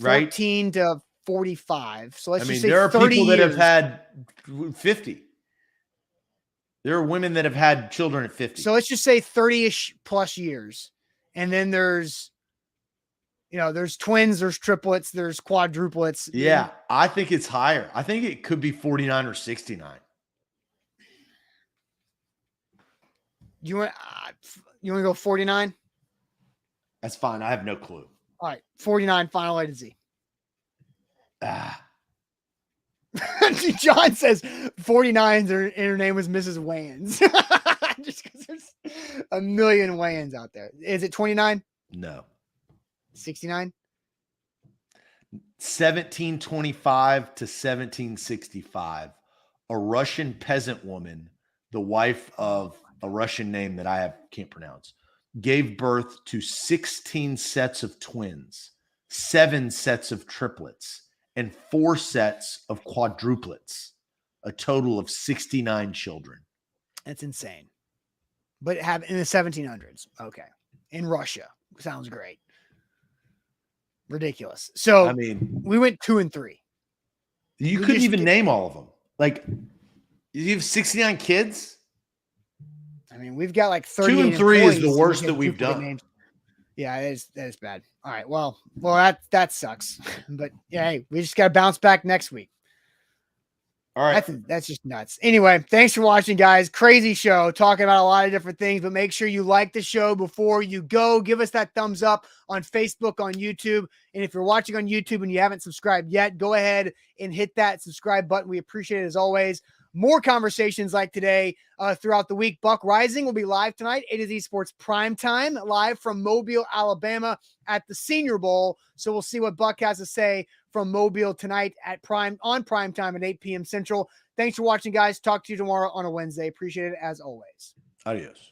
14 to 45. So let's I mean, just say there are 30 people that years. have had 50. There are women that have had children at 50. So let's just say 30-ish plus years. And then there's, there's twins, there's triplets, there's quadruplets. Yeah, I think it's higher. I think it could be 49 or 69. You want to go 49? That's fine. I have no clue. All right, 49 final A to Z. John says 49 and her name was Mrs. Wayans. Just because there's a million Wayans out there. Is it 29? No. 69? 1725 to 1765. A Russian peasant woman, the wife of a Russian name that I can't pronounce, gave birth to 16 sets of twins, 7 sets of triplets, and 4 sets of quadruplets, a total of 69 children. That's insane. But have in the 1700s. Okay. In Russia. Sounds great. Ridiculous. So I mean, we went 2 and 3. You couldn't even name all of them. Like, you have 69 kids? I mean, we've got like 30. 2 and 3 is the worst that we've done. Names. Yeah, that is bad. All right. Well, that sucks. But yeah, hey, we just got to bounce back next week. All right. That's just nuts. Anyway, thanks for watching, guys. Crazy show, talking about a lot of different things, but make sure you like the show before you go. Give us that thumbs up on Facebook, on YouTube. And if you're watching on YouTube and you haven't subscribed yet, go ahead and hit that subscribe button. We appreciate it as always. More conversations like today throughout the week. Buck Rising will be live tonight. A to Z Sports Primetime, live from Mobile, Alabama at the Senior Bowl. So we'll see what Buck has to say from Mobile tonight at Primetime at 8 p.m. Central. Thanks for watching, guys. Talk to you tomorrow on a Wednesday. Appreciate it as always. Adios.